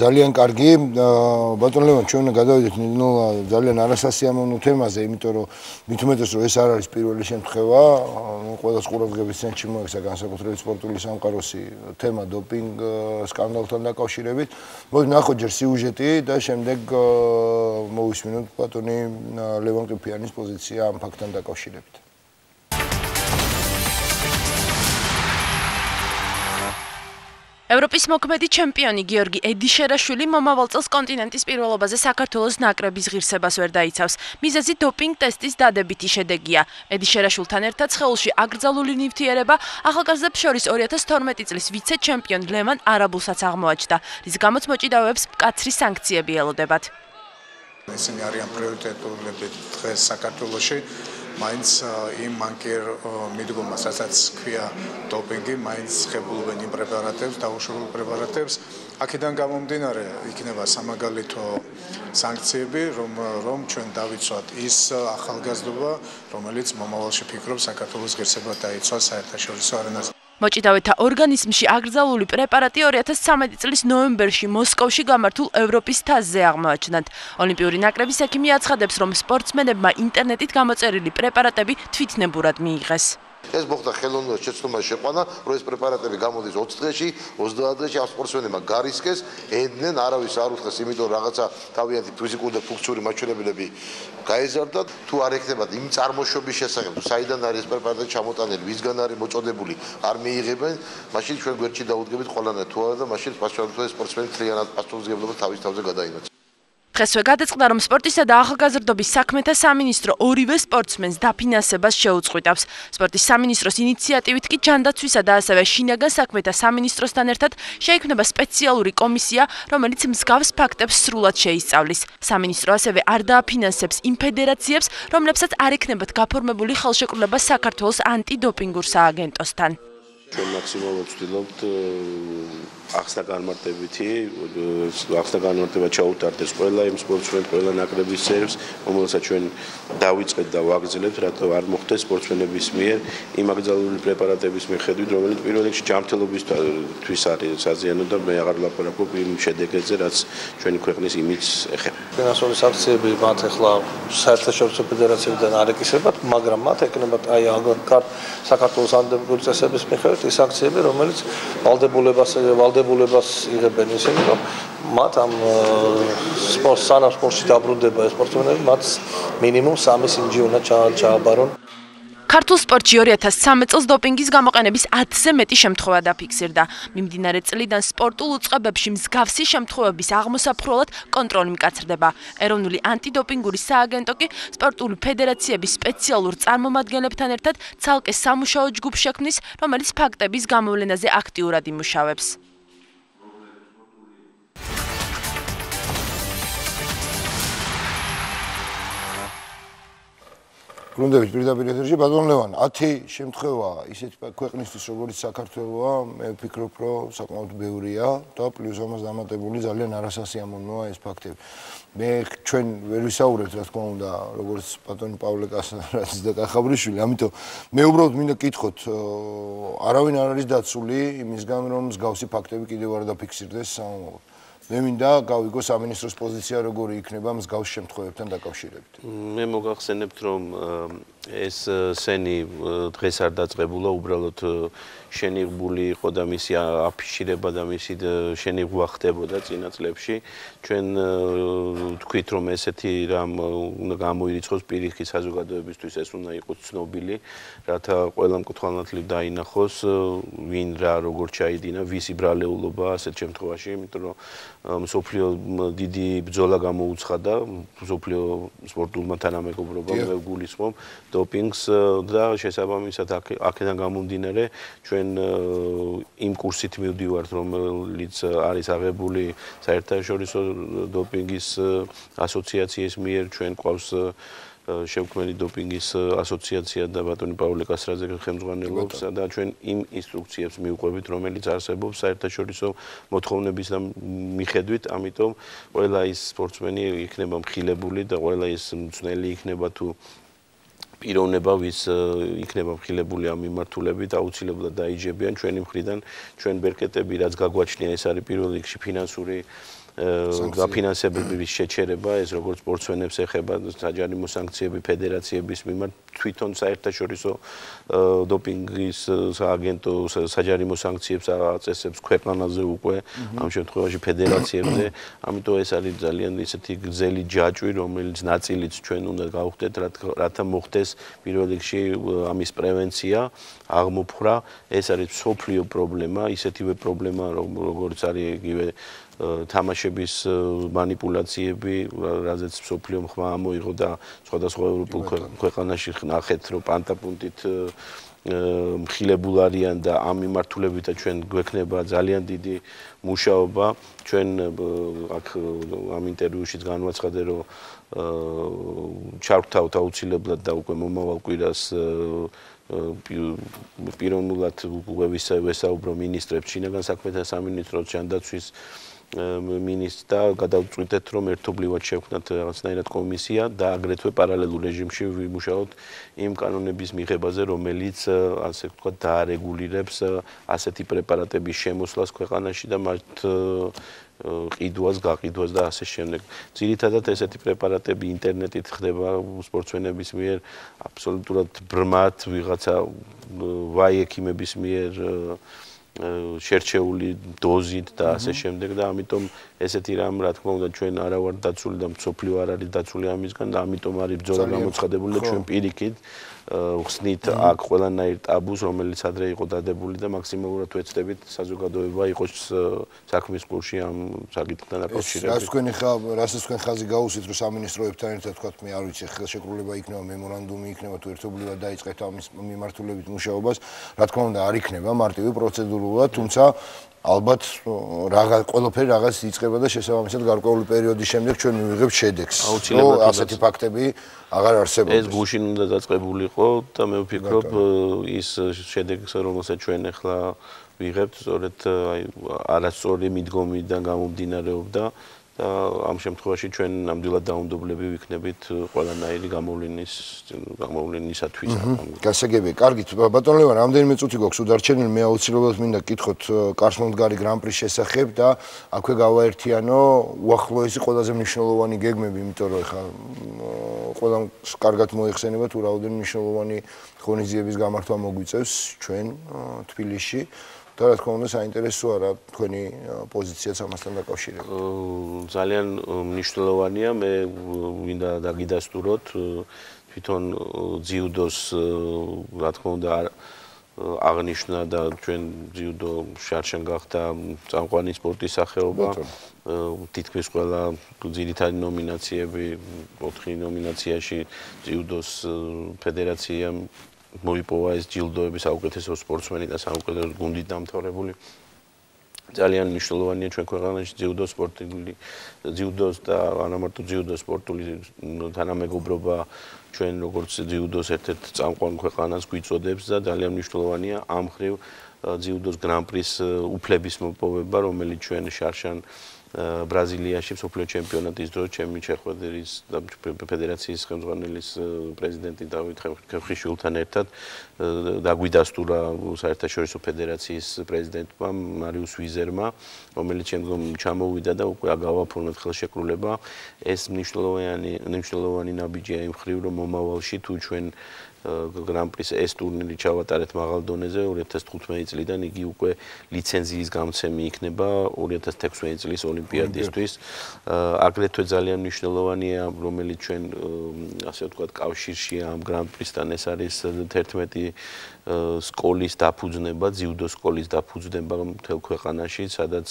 S1: ძალიან კარგი. ბატონ ლევან, ჩვენ უნდა გადავიდეთ ძალიან არასასიამოვნო თემაზე, იმიტომ რომ მით უმეტეს რომ ეს არ არის პირველი შემთხვევა, ყველას ყურადღების ცენტრში მოექცა განსაკუთრებით სპორტული სამყაროსი თემა დოპინგ სკანდალთან დაკავშირებით. მოდი ნახოთ ჯერ სიუჟეტი და შემდეგ მოვისმინოთ ბატონი ლევან ყიფიანის პოზიცია ამ ფაქტთან დაკავშირებით.
S3: ევროპის მოქმედი ჩემპიონი გიორგი ედიშერაშვილი მომავალ წელს კონტინენტის პირველობაზე საქართველოს ნაკრების ღირსებას ვერ დაიცავს. მიზეზი დოპინგ ტესტის დადებითი შედეგია. ედიშერაშვილთან ერთად სხეულში აკრძალული ნივთიერება ახალგაზრდებს შორის 2012 წლის ვიცე-ჩემპიონ ლევან არაბულსაც აღმოაჩნდა, რის გამოც მოჭიდავეებს მკაცრი სანქციები ელოდებათ.
S4: ისინი არიან პრიორიტეტულები დღეს საქართველოში. მაინც იმ მანკერ მიდგომას, რასაც ქვია დოპინგი, მაინც ხებულობენ იმ პრეპარატებს, დაუშვებულ პრეპარატებს. აქედან გამომდინარე იქნება სამაგალითო სანქციები, რომ ჩვენ დავიცვათ ის ახალგაზრდობა, რომელიც მომავალში ფიქრობს საქართველოს ღირსება დაიცვას საერთაშორისო არენაზე.
S3: მოჭიდავეთა ორგანიზმში აკრძალული პრეპარატი 2013 წლის ნოემბერში მოსკოვში გამართულ ევროპის თასზე აღმოაჩნდათ. ოლიმპიური ნაკრების ექიმი აცხადებს, რომ სპორტსმენებმა ინტერნეტით გამოწერილი პრეპარატები თვითნებურად მიიღეს.
S5: ეს მოხდა ხელოვნურად შეცდომა შეყვანა, რომ ეს პრეპარატები გამოდის 20 დღეში, 30 დღეში ამ სპორტსმენებმა გარისკეს, ედნენ, არავის არ უთხრეს, იმიტომ რომ რაღაცა თავიანთი ფიზიკური და ფუნქციური მაჩვენებლები გაეზარდა, თუ არ ექნებათ იმ წარმოშობის შესახებ, თუ საიდან არის ეს პრეპარატი ჩამოტანილი, ვისგან არის მოწოდებული, არ მიიღებენ, მაშინ ჩვენ გვერდში დაუდგებით ყველანაირ თუ არა და მაშინ პასუხისმგებელი სპორტსმენი მთლიანად პასუხისმგებლობა თავის თავზე გადაინაცვლა.
S3: დღესვე გადაწყდა, რომ სპორტისა და ახალგაზრდობის საქმეთა სამინისტრო ორივე სპორტსმენს დაფინანსებას შეუწყვიტავს. სპორტის სამინისტროს ინიციატივით კი ჯანდაცვისა და ასევე შინაგან საქმეთა სამინისტროსთან ერთად შეიქმნება სპეციალური კომისია, რომელიც მსგავს ფაქტებს სრულად შეისწავლის. სამინისტრო ასევე არ დააფინანსებს იმ ფედერაციებს, რომლებსაც არ ექნებათ გაფორმებული ხელშეკრულება საქართველოს ანტიდოპინგურ სააგენტოსთან.
S2: ჩვენ მაქსიმალურად ვცდილობთ ახსნა განმარტება ჩაუტარდეს ყველა იმ სპორტსმენს, ყველა ნაკრების წევრს, რომელსაც ჩვენ დავიწყეთ და ვაგრძელებთ, რატო არ მოხდეს სპორტსმენების მიერ იმ აკრძალული პრეპარატების მიხედვით, რომელიც პირველ რიგში ჯანმრთელობისთვის არის საზიანო და მე აღარ ვლაპარაკობ იმ შედეგებზე, რაც ჩვენი ქვეყნის იმიჯს ეხება.
S6: ფინანსური სანქციები მათ ახლა საერთაშორისო ფედერაციებიდან არ ეკისრებათ, მაგრამ მათ ეკნებათ აი საქართველოს ანდოპინგური წესების მიხედვით ის სანქციები, რომელიც ვალდებულებას იღებენ ისინი, რომ მათ ამ სპორტში დაბრუნდება ეს სპორტსმენები, მათ მინიმუმ 3 სინჯი უნდა ჩააბარონ.
S3: ქართულ სპორტში 2013 წელს დოპინგის გამოყენების 10-ზე მეტი შემთხვევა დაფიქსირდა. მიმდინარე წლიდან სპორტულ უწყებებში მსგავსი შემთხვევების აღმოსაფხვრელად კონტროლი მკაცრდება. ეროვნული ანტიდოპინგური სააგენტო კი სპორტული ფედერაციების სპეციალურ წარმომადგენლებთან ერთად ცალკე სამუშაო ჯგუფს შექმნის, რომელიც ფაქტების გამოვლენაზე აქტიურად იმუშავებს.
S1: გუნდებით პირდაპირ ეთერში ბატონ ლევან 10 შემთხვევა ისეთ ქვეყნისთვის როგორც საქართველოა მე ვფიქრობ რომ საკმაოდ ბევრია და პლუს ამას დამატებული ძალიან არასასიამოვნოა ეს ფაქტები მე ჩვენ ვერ ვისაუბრებთ რა თქმა უნდა როგორც ბატონი პავლე კასარაძის და კახაბრიშვილი ამიტომ მე უბრალოდ მინდა კითხოთ არავინ არ არის დაცული იმისგან რომ მსგავსი ფაქტები კიდევ არ დაფიქსირდეს სამომავლოდ მე მინდა გავიგო სამინისტროს პოზიცია როგორი იქნება მსგავს შემთხვევებთან დაკავშირებით.
S2: მე მოგახსენებთ რომ ეს სენი დღეს არ დაწყებულა, უბრალოდ შენიღბული იყო და მისი აფიშირება და მისი შენიღვა ხდებოდა წინა წლებში. ჩვენ თქვით რომ ესეთი რამ უნდა გამოირიცხოს პირიქით საზოგადოებისთვის ეს უნდა იყოს ცნობილი, რათა ყველა მკითხველნათლივ დაინახოს ვინ რა როგორ ჩაიდინა, ვისი ბრალეულობა ასეთ შემთხვევაში, იმიტომ რომ მსოფლიო დიდი ბრძოლა გამოუცხადა მსოფლიო სპორტულმა თანამეგობრობამ მე ვგულისხმობ დოპინგს და შესაბამისად აქედან გამომდინარე ჩვენ იმ კურსით მივდივართ რომელიც არის აღებული საერთაშორისო დოპინგის ასოციაციის მიერ ჩვენ ყავს შევქმნილი დოპინგის ასოციაცია და ბატონი პავლე კასრაძე ხელმძღვანელობს და ჩვენ იმ ინსტრუქციებს მივყვებით რომელიც არსებობს საერთაშორისო მოთხოვნების მიხედვით ამიტომ ყველა ის სპორტსმენი იქნება მხილებული და ყველა ის მწვრთნელი იქნება თუ პიროვნება ვის იქნება მხილებული ამ მიმართულებით აუცილებლად დაიჯებიან ჩვენი მხრიდან ჩვენ ბერკეტები რაც გაგვაჩნია ეს არის პირველ რიგში ფინანსური გაფინანსებების შეჩერება ეს როგორც სპორტსმენებს ეხება საჯარიმო სანქციები ფედერაციების მიმართ თვითონ საერთაშორისო დოპინგის სააგენტო საჯარიმო სანქციებს აწესებს ქვეყანაზე უკვე ამ შემთხვევაში ფედერაციებზე ამიტომ ეს არის ძალიან ისეთი გრძელი ჯაჭვი რომელიც ნაწილიც ჩვენ უნდა გავხდეთ რათა მოხდეს პირველ რიგში ამის პრევენცია აღმოფხვრა ეს არის მსოფლიო პრობლემა ისეთივე პრობლემა როგორც არის იგივე თამაშების манипуляციები, რაზეც მსოფლიო ხმა ამოიღო და სხვადასხვა ევროპულ ქვეყანაში ნახეთ, რომ პანტაპუნტით მხილებულ არიან და ამ მიმართულებითაც ჩვენ გვექნება ძალიან დიდი მუშაობა. ჩვენ აქ ამ ინტერვიუშიც განვაცხადე, რომ ჩარგთავთ აუცილებლად და უკვე მომავალ კვირას პიროვნულად ვესაუბრო მინისტრებს, შინაგან საქმეთა სამინისტროს ჯანდაცვის მინისტრს და გადავწყვიტეთ რომ ერთობლივად შევქმნათ რაღაცნაირად კომისია და აგრეთვე პარალელურ რეჟიმში ვიმუშაოთ იმ კანონების მიღებაზე რომელიც ასე ვთქვათ დაარეგულირებს ასეთი პრეპარატების შემოსვლას ქვეყანაში და მათ ყიდვას, გაყიდვას და ასე შემდეგ. ძირითადად ესეთი პრეპარატები ინტერნეტით ხდება სპორტსმენების მიერ, აბსოლუტურად ბრმად ვიღაცა ვაიექიმების მიერ შერჩეული დოზით და ასე შემდეგ და ამიტომ ესეთი რამ რა თქმა უნდა ჩვენ არა ვარ დაცული და მსოფლიო არ არის დაცული ამისგან და ამიტომ არის ბრძოლა გამოცხადებული და ჩვენ პირიქით ხსნით აქ ყველანაირ ტაბუს რომელიც ადრე იყო დადებული და მაქსიმალურად ვეცდებით საზოგადოება იყოს საქმის კურსში ამ საკითხთან დაკავშირებით.
S1: რასაც თქვენ ხაზი გაუსვით რომ სამინისტროებთან ერთად თქვა მე არ ვიცი ხელშეკრულება იქნება მემორანდუმი იქნება თუ ერთობლივად დაიწყეთ ამის მიმართულებით მუშაობას რა თქმა უნდა არ იქნება მარტივი პროცედურულად თუმცა ალბათ ყველაფერი რაღაც იწყება და შესაბამისად გარკვეული პერიოდის შემდეგ ჩვენ მივიღებთ შედეგს. ასეთი ფაქტები აღარ არსებობს.
S2: ეს გუშინ უნდა დაწყებულიყო და მე ვფიქრობ ის შედეგს რომელსაც ჩვენ ახლა ვიღებთ სწორედ აი არასწორი მიდგომიდან გამომდინარეობდა და ამ შემთხვევაში ჩვენ ნამდვილად დაუნდობლები ვიქნებით ყველანაირი გამოვლენისათვის.
S1: გასაგებია. კარგით, ბატონ ლევან, რამდენიმე წუთი გვაქვს უდარჩენილი, მე აუცილებლად მინდა გკითხოთ კართმომდგარი გრან-პრის შესახებ და აქვე გავაერთიანო უახლოესი ყველაზე მნიშვნელოვანი გეგმები, იმიტომ რომ ეხლა ყველამ კარგად მოიხსენება თუ რაოდენიმე მნიშვნელოვანი ღონისძიების გამართვა მოგვიწევს ჩვენ თბილისში. და რა თქმა უნდა საინტერესოა რა თქვენი პოზიციაც ამასთან დაკავშირებით.
S2: ძალიან მნიშვნელოვანია მე მინდა დაგიდასტუროთ თვითონ ძიუდოს რა თქმა უნდა აღნიშნა და ჩვენ ძიუდო შარშან გახდა წამყვანი სპორტის სახეობა თითქმის ყველა ძირითადი ნომინაციები 4 ნომინაციაში ძიუდოს ფედერაციამ მოიპოვა ეს ჯილდოები საუკეთესო სპორტსმენი და საუკეთესო გუნდით დამთავრებული. ძალიან მნიშვნელოვანია ჩვენ ქვეყანაში ძიუდო სპორტული ძიუდოს და არა მარტო ძიუდო სპორტული თანამეგობრობა ჩვენ როგორც ძიუდოს ერთ-ერთ წამყვან ქვეყანას გვიწოდებს და ძალიან მნიშვნელოვანია ამ ხრივ ძიუდოს გრან-პრის უფლების მოპოვება, რომელიც ჩვენ შარშან ბრაზილიაში მსოფლიო ჩემპიონატის დროს ჩემი შეხვედრის და ფედერაციის ხელმძღვანელის პრეზიდენტი დავით ხევხიშვილთან ერთად დაგვიდასტურა საერთაშორისო ფედერაციის პრეზიდენტმა მარიუს ვიზერმა, რომელიც შემდგომ ჩამოვიდა და უკვე გავაფორმოთ ხელშეკრულება. ეს მნიშვნელოვანი ნაბიჯია იმ ხრივ, რომ მომავალში თუ ჩვენ გრან-პრის ეს ტურნირი ჩავატარეთ მაღალ დონეზე 2015 წლიდან იგი უკვე ლიცენზიის გამცემი იქნება 2016 წლის ოლიმპიადისთვის. აგრეთვე ძალიან მნიშვნელოვანია, რომელიც ჩვენ ასე ვთქვათ კავშირშია ამ გრან-პრისთან ეს არის 11 სკოლის დაფუძნება, ძიუდო სკოლის დაფუძნება მთელ ქვეყანაში, სადაც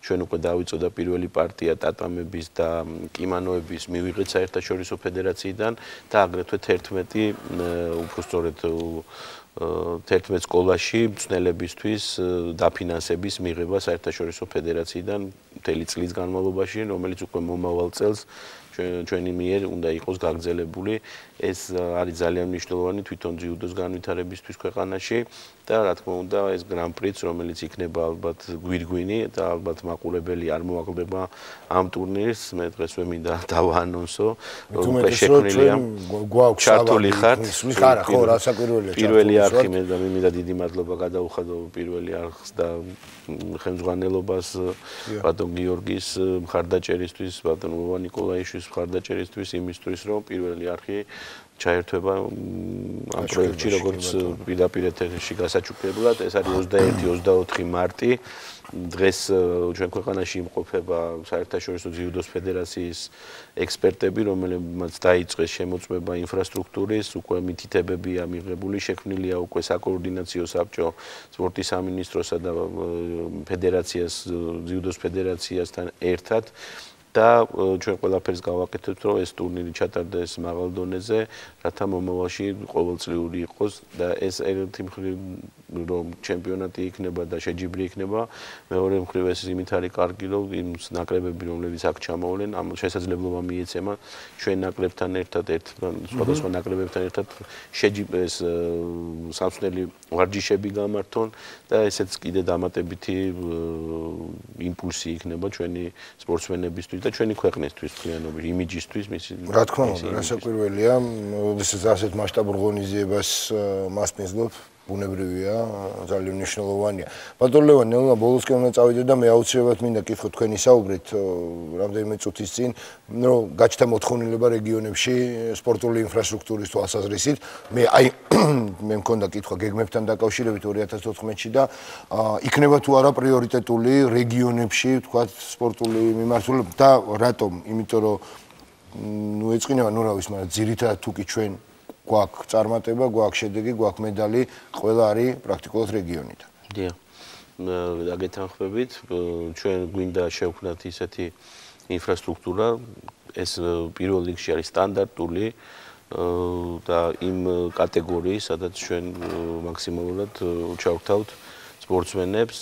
S2: ჩვენ უკვე დავიწოდა პირველი პარტია ტატამების და კიმანოების მივიღეთ საერთაშორისო ფედერაციიდან და აგრეთვე 11 უბრალოდ 11 სკოლაში მწვრთნელებისთვის დაფინანსების მიღება საერთაშორისო ფედერაციიდან მთელი წლის განმავლობაში, რომელიც უკვე მომავალ წელს ჩვენი მიერ უნდა იყოს გაგრძელებული. ეს არის ძალიან მნიშვნელოვანი თვითონ ძიუდოს განვითარებისთვის ქვეყანაში და რა თქმა უნდა ეს გრან-პრიც, რომელიც იქნება ალბათ გვირგვინი და ალბათ მაყურებელი არ მოაკლდება ამ ტურნირს, მე დღესვე მინდა დავაანონსო, რომ უკვე შექმნილია ჩართული ხართ.
S1: არა, ხო, რასაკვირველია.
S2: პირველი არხი მე და მინდა დიდი მადლობა გადაუხადო პირველი არხს და ხელმძღვანელობას ბატონ გიორგის მხარდაჭერისთვის, ბატონ ვოვა ნიკოლაიშვილის მხარდაჭერისთვის იმისთვის, რომ პირველი არხი ჩაერთვება ამ პროექტში როგორც პირდაპირ ეთერში გასაჩუქრებლად. ეს არის 21-24 მარტი. დღეს ჩვენ ქვეყანაში იმყოფება საერთაშორისო ძიუდოს ფედერაციის ექსპერტები, რომელმაც დაიწყეს შემოწმება ინფრასტრუქტურის, უკვე მითითებებია მიღებული, შექმნილია უკვე საკოორდინაციო საბჭო სპორტის სამინისტროსა და ფედერაციას, ძიუდოს ფედერაციასთან ერთად. და ჩვენ ყველაფერს გავაკეთებთ, რომ ეს ტურნირი ჩატარდეს მაღალ დონეზე, რათა მომავალში ყოველწლიური იყოს და ეს ერთი მხრივ რომ ჩემპიონატი იქნება და შეჯიბრი იქნება, მეორე მხრივ ეს იმით არის კარგი, რომ იმ ნაკრებები, რომლებიც აქ ჩამოვლენ, ამ შესაძლებლობა მიეცემა ჩვენ ნაკრებთან ერთად, სხვადასხვა ნაკრებებთან ერთად შეჯიბრეს სამწვრთნელი ვარჯიშები გამართონ და ესეც კიდე დამატებითი იმპულსი იქნება ჩვენი სპორტსმენებისთვის და ჩვენი ქვეყნისთვის მთლიანობის იმიჯისთვის მისი
S1: რა თქმა უნდა რასაკვირველია როდესაც ასეთ მასშტაბურ ღონისძიებას მასპინძლობ ბუნებრივია, ძალიან მნიშვნელოვანია. ბატონ ლევან, ნელა ბოლოსკენ უნდა წავიდე და მე აუცილებლად მინდა კითხო თქვენი საუბრით რამდენიმე წუთის წინ, რომ გაჩნდა მოთხოვნილება რეგიონებში სპორტული ინფრასტრუქტურის თვალსაზრისით. მე მქონდა კითხვა გეგმებთან დაკავშირებით 2014-ში და იქნება თუ არა პრიორიტეტული რეგიონებში, თქვა სპორტული მიმართულება და რატომ? იმიტომ რომ ეწყინება რა ვიცი, მაგრამ ძირითადად თუ კი ჩვენ გვაქვს წარმატება, გვაქვს შედეგი, გვაქვს медаლი, ყველა არის პრაქტიკულად რეგიონიდან.
S2: დიახ. დაგეთანხმებით, ჩვენ გვინდა შევქმნათ ისეთი ინფრასტრუქტურა, ეს პირველ რიგში არის სტანდარტული და იმ კატეგორიის, სადაც ჩვენ მაქსიმალურად ჩავთავთ სპორტსმენებს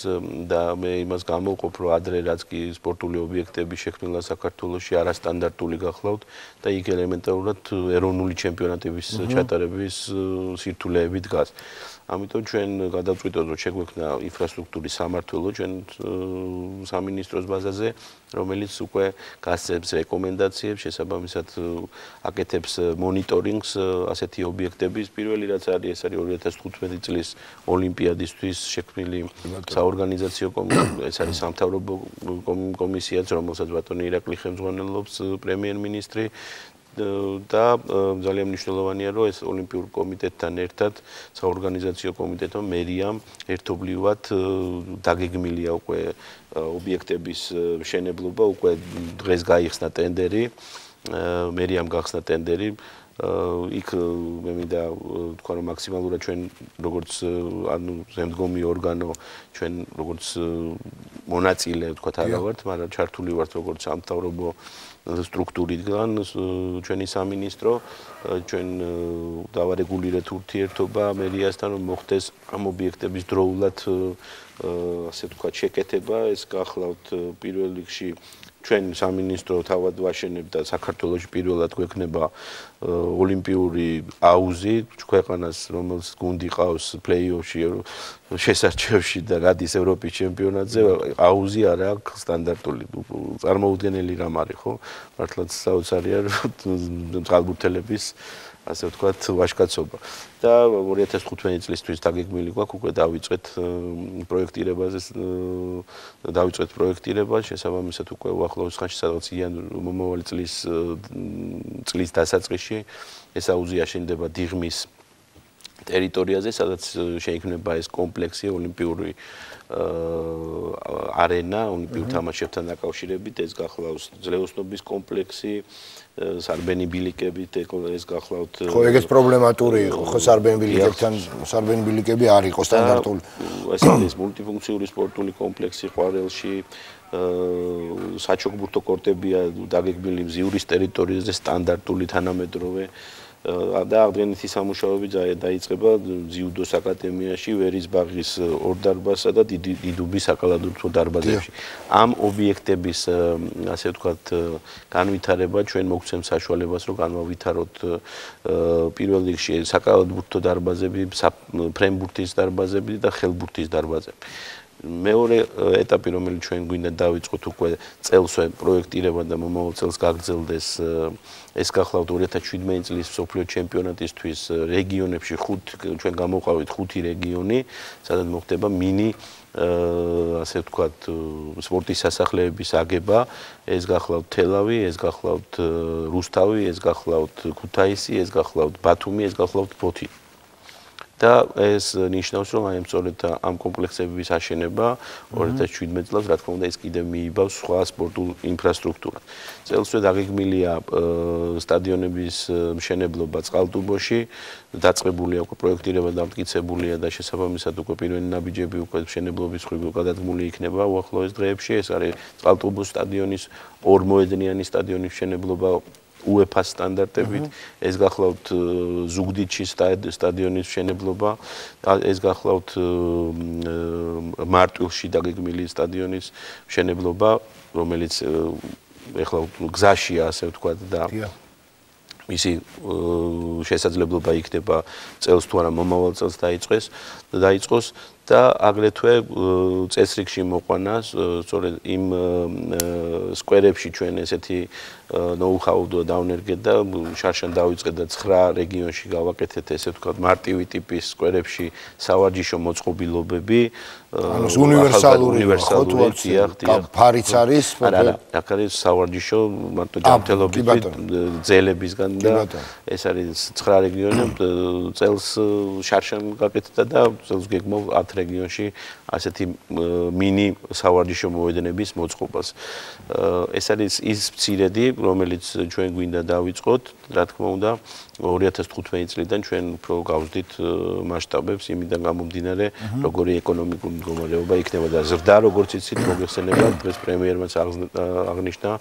S2: და მე იმას გამოვყოფ, რომ ადრე რაც კი სპორტული ობიექტები შექმნილა საქართველოში არასტანდარტული გახლავთ და იქ ელემენტარულად ეროვნული ჩემპიონატების ჩატარების სირთულეები დგას. ამიტომ ჩვენ გადავწყვიტოთ, რომ შეგვექმნა ინფრასტრუქტურის სამმართველო ჩვენ სამინისტროს ბაზაზე, რომელიც უკვე გასცემს რეკომენდაციებს, შესაბამისად აკეთებს მონიტორინგს ასეთი ობიექტების. პირველი რაც არის, ეს არის 2015 წლის ოლიმპიადისთვის შექმნილი საორგანიზაციო კომიტეტი, ეს არის სამთავრობო კომისიაც, რომელსაც ბატონი ირაკლი ხელმძღვანელობს, პრემიერ-მინისტრი და ძალიან მნიშვნელოვანია, რომ ეს ოლიმპიურ კომიტეტთან ერთად საორგანიზაციო კომიტეტო მერიამ ერთობლივად დაგეგმილია უკვე ობიექტების მშენებლობა, უკვე დღეს გაიხსნა ტენდერი, მერიამ გახსნა ტენდერი. იქ მე მინდა თქვა, რომ მაქსიმალურად ჩვენ როგორც ზემდგომი ორგანო, ჩვენ როგორც მონაწილე თქვა არა ვართ, მაგრამ ჩართული ვართ როგორც სამთავრობო სტრუქტურიდან ჩვენი სამინისტრო, ჩვენ დავარეგულირეთ ურთიერთობა მერიასთან, რომ მოხდეს ამ ობიექტების დროულად ასე ვთქვათ შეკეთება, ეს გახლავთ პირველ რიგში ჩვენ სამინისტრო თავად ვაშენებთ და საქართველოში პირველად გვექნება ოლიმპიური აუზი ქვეყანას, რომელს გუნდი ყავს პლეი-ოფში, შესარჩევში და გადის ევროპის ჩემპიონატზე, აუზი არ აქვს სტანდარტული წარმოუდგენელი რამ არის, ხო? მართლაც საოცარია წყალბურთელების ასე ვთქვათ ვაჟკაცობა. და 2015 წლისთვის დაგეგმილი გვაქვს უკვე დავიწყეთ პროექტირება, შესაბამისად უკვე უახლოეს ხანში სადღაც მომავალი წლის დასაწყისში ეს აუზი აშენდება დიღმის ტერიტორიაზე, სადაც შეიქმნება ეს კომპლექსი ოლიმპიური არენა, ოლიმპიურ თამაშებთან დაკავშირებით, ეს გახლავს ძლევოსნობის კომპლექსი, სარბენი ბილიკებით, ეს გახლავთ
S1: ხო, ეგეც პრობლემატური იყო, ხო, სარბენი ბილიკები არ იყო სტანდარტული.
S2: ეს არის მულტიფუნქციური სპორტული კომპლექსი ყვარელში, საჩოგბურთო კორტებია დაგეგმილი მზიურის ტერიტორიაზე სტანდარტული თანამედროვე და აღდგენითი სამუშაოები დაიწყება ძიუდოს აკადემიაში, ვერისბაღის ორ დარბაზსა და დიდუბის საკალათბურთო დარბაზებში. ამ ობიექტების ასე ვთქვათ განვითარება ჩვენ მოგცემს საშუალებას, რომ განვავითაროთ პირველ რიგში საკალათბურთო დარბაზები, ფრენბურთის დარბაზები და ხელბურთის დარბაზები. მეორე ეტაპი, რომელიც ჩვენ გვინდა დავიწყოთ უკვე წელსვე პროექტირება და მომავალ წელს გაგრძელდეს, ეს გახლავთ 2017 წლის მსოფლიო ჩემპიონატისთვის რეგიონებში ჩვენ გამოვყავით 5 რეგიონი, სადაც მოხდება მინი ასე ვთქვათ სპორტის სასახლეების აგება, ეს გახლავთ თელავი, ეს გახლავთ რუსთავი, ეს გახლავთ ქუთაისი, ეს გახლავთ ბათუმი, ეს გახლავთ ფოთი. და ეს ნიშნავს, რომ აი სწორედ ამ კომპლექსების აშენება 2017 წელს, რა თქმა უნდა, ეს კიდევ მიიბავს სხვა სპორტულ ინფრასტრუქტურას. წელსვე დაგეგმილია სტადიონების მშენებლობა წყალტუბოში, დაწყებულია უკვე პროექტირება, დამტკიცებულია და შესაბამისად უკვე პირველი ნაბიჯები უკვე მშენებლობის მხრივ გადადგმული იქნება უახლოეს დღეებში. ეს არის წყალტუბოს სტადიონის ორმოედნიანი სტადიონის მშენებლობა UEFA სტანდარტებით, ეს გახლავთ ზუგდიდში სტადიონის მშენებლობა, ეს გახლავთ მარტვილში დაგეგმილი სტადიონის მშენებლობა, რომელიც ეხლა გზაშია, ასე ვთქვათ და მისი შესაძლებლობა იქნება წელს თუ არა მომავალ წელს დაიწყოს და აგრეთვე წესრიგში მოყვანა სწორედ იმ სკვერებში ჩვენ ესეთი ნოუ-ჰაუ დავნერგეთ და შარშან დავიწყეთ და 9 რეგიონში გავაკეთეთ ესე ვთქვათ მარტივი ტიპის სკვერებში სავარჯიშო მოწყობილობები
S1: უნივერსალური ფარიც არის
S2: არა აქ არის სავარჯიშო მარტო ჯანმრთელობით ძელებისგან და ეს არის 9 რეგიონი წელს შარშან გაკეთდა და წელს გეგმავ 10 რეგიონში ასეთი მინი სავარჯიშო მოედნების მოწყობას ეს არის ის მცირედი რომელიც ჩვენ გვინდა დავიწყოთ რა თქმა უნდა 2015 წლიდან ჩვენ უფრო გავზდით მასშტაბებს იმიდან გამომდინარე როგორი ეკონომიკური მდგომარეობა იქნება და ზრდა როგორც იცით მოგეხსენებათ დღეს პრემიერმაც აღნიშნა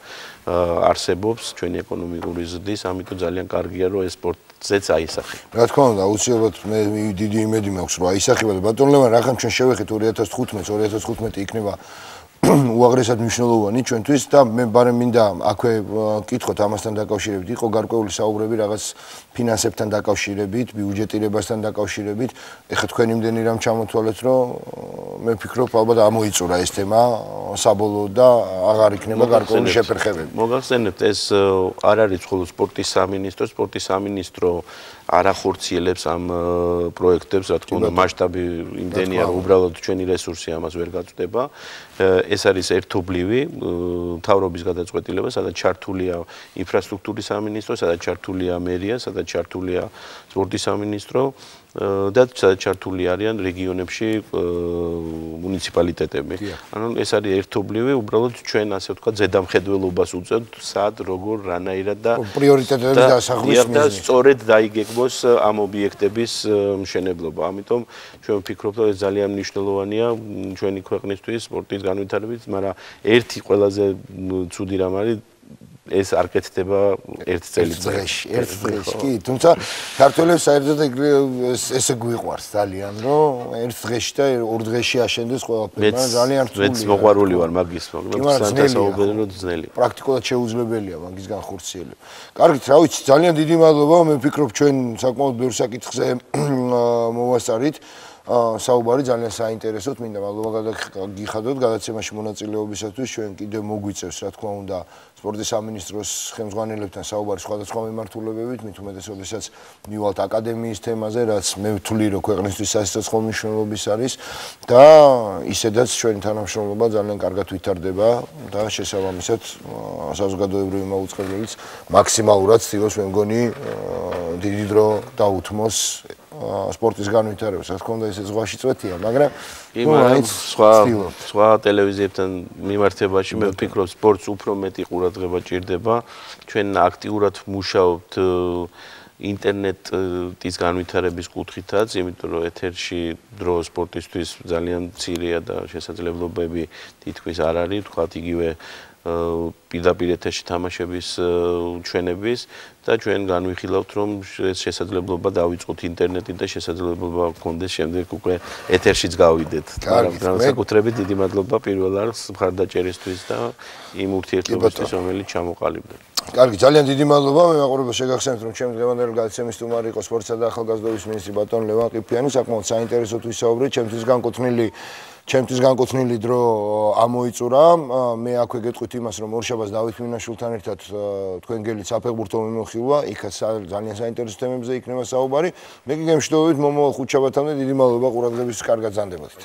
S2: არსებობს ჩვენი ეკონომიკური ზრდის ამიტომ ძალიან კარგია რომ ეს სპორტზეც აისახება
S1: რა თქმა უნდა აუცილებლად მე დიდი იმედი მაქვს რომ აისახება და ბატონ ლევან რახან ჩვენ შევეხეთ 2015 იქნება უაღრესად მნიშვნელოვანი ჩვენთვის და მე ბარემ მინდა აქვე კითხოთ ამასთან დაკავშირებით იყო გარკვეული საუბრები რაღაც ფინანსებთან დაკავშირებით, ბიუჯეტირებასთან დაკავშირებით. ეხლა თქვენ იმდენი რამ ჩამოთვალეთ, რომ მე ვფიქრობ ალბათ ამოიწურა ეს თემა საბოლოოდ და აღარ იქნება გარკვეული შეფერხებები.
S2: მოგახსენებთ ეს არ არის მხოლოდ სპორტის სამინისტრო არ ახორციელებს ამ პროექტებს, რა თქმა უნდა, მასშტაბი იმდენია, რომ უბრალოდ ჩვენი რესურსი ამას ვერ გაწვდება. ეს არის ერთობლივი მთავრობის გადაწყვეტილება, სადაც ჩართულია ინფრასტრუქტურის სამინისტრო, სადაც ჩართულია მერია, სადაც ჩართულია სპორტის სამინისტრო და სადაც ჩართული არიან რეგიონებში მუნიციპალიტეტები. ანუ ეს არის ერთობლივი, უბრალოდ ჩვენ ასე ვთქვათ, ზედამხედველობას უწევთ, სად, როგორ, რანაირად და
S1: პრიორიტეტების დასახვის
S2: და სწორედ დაიგეგმოს ამ ობიექტების მშენებლობა. ამიტომ ჩვენ ვფიქრობთ, რომ ეს ძალიან მნიშვნელოვანია ჩვენი ქვეყნისთვის სპორტის განვითარებით, მაგრამ ერთი ყველაზე ცუდი რამ არის ეს არ კეთდება ერთ წელიწადში.
S1: ერთ დღეში. კი, თუმცა ქართველებს საერთოდ ესე გვიყვარს ძალიან, რომ ერთ დღეში და ორ დღეში აშენდეს ყველაფერი, მაგრამ ძალიან რთულია.
S2: მეც მოყვარული ვარ მაგის, მაგრამ სანტასაუბედრო ძნელია.
S1: პრაქტიკულად შეუძლებელია მაგის განხორციელება. კარგით, რა ვიცი, ძალიან დიდი მადლობა. მე ვფიქრობ, ჩვენ საკმაოდ ბევრ საკითხზე მოვასწარით. საუბარი ძალიან საინტერესოდ, მინდა მადლობა გიხადოთ გადაცემაში მონაწილეობისათვის. ჩვენ კიდევ მოგვიწევს, რა თქმა უნდა, სპორტის სამინისტროს ხელმძღვანელებთან საუბარი სხვადასხვა მიმართულებებით, მით უმეტესობისაც მივალთ აკადემიის თემაზე, რაც მე ვთვლი, რომ ქვეყნისთვის სასიცოცხლო მნიშვნელობის არის და ისედაც ჩვენი თანამშრომლობა ძალიან კარგად ვითარდება და შესაბამისად საზოგადოებრივი მაუწყებლობიც მაქსიმალურად ცდილობს, მე მგონი, დიდი დრო დაუთმოს სპორტის განვითარებას, რა თქმა უნდა, ეს ზღვაში წვეთია, მაგრამ
S2: სხვა ტელევიზიებთან მიმართებაში მე ვფიქრობ, სპორტს უფრო მეტი ყურადღება ჭირდება. ჩვენ აქტიურად ვმუშაობთ ინტერნეტის განვითარების კუთხითაც, იმიტომ რომ ეთერში დრო სპორტისთვის ძალიან მცირეა და შესაძლებლობები თითქმის არ არის, თქვათ იგივე პირდაპირ ეთერში თამაშების ჩვენების და ჩვენ განვიხილავთ, რომ ეს შესაძლებლობა დავიწყოთ ინტერნეტით და შესაძლებლობა გქონდეს შემდეგ უკვე ეთერშიც გავიდეთ. განსაკუთრებით დიდი მადლობა პირველ რიგს მხარდაჭერისთვის და იმ ურთიერთობისთვის, რომელიც ჩამოყალიბდა.
S1: კარგი, ძალიან დიდი მადლობა. მე მაყურებელს შეგახსენებთ, რომ ჩემი დღევანდელი გადაცემის სტუმარი იყო სპორტსა და ახალგაზრდობის მინისტრი ბატონ ლევან ყიფიანი. საკმაოდ საინტერესოდ ვისაუბრეთ, ჩემთვის განკუთვნილი დრო ამოიწურა. მე აქვე გეტყვით იმას, რომ ორშაბათს დავით მინაშვილთან ერთად თქვენ გელით საფეხბურთო მიმოხილვა, იქაც ძალიან საინტერესო თემებზე იქნება საუბარი. მე კი გემშვიდობებით მომავალ ხუთშაბათამდე დიდი მადლობა ყურადღებისთვის, კარგად ზანდებოდით.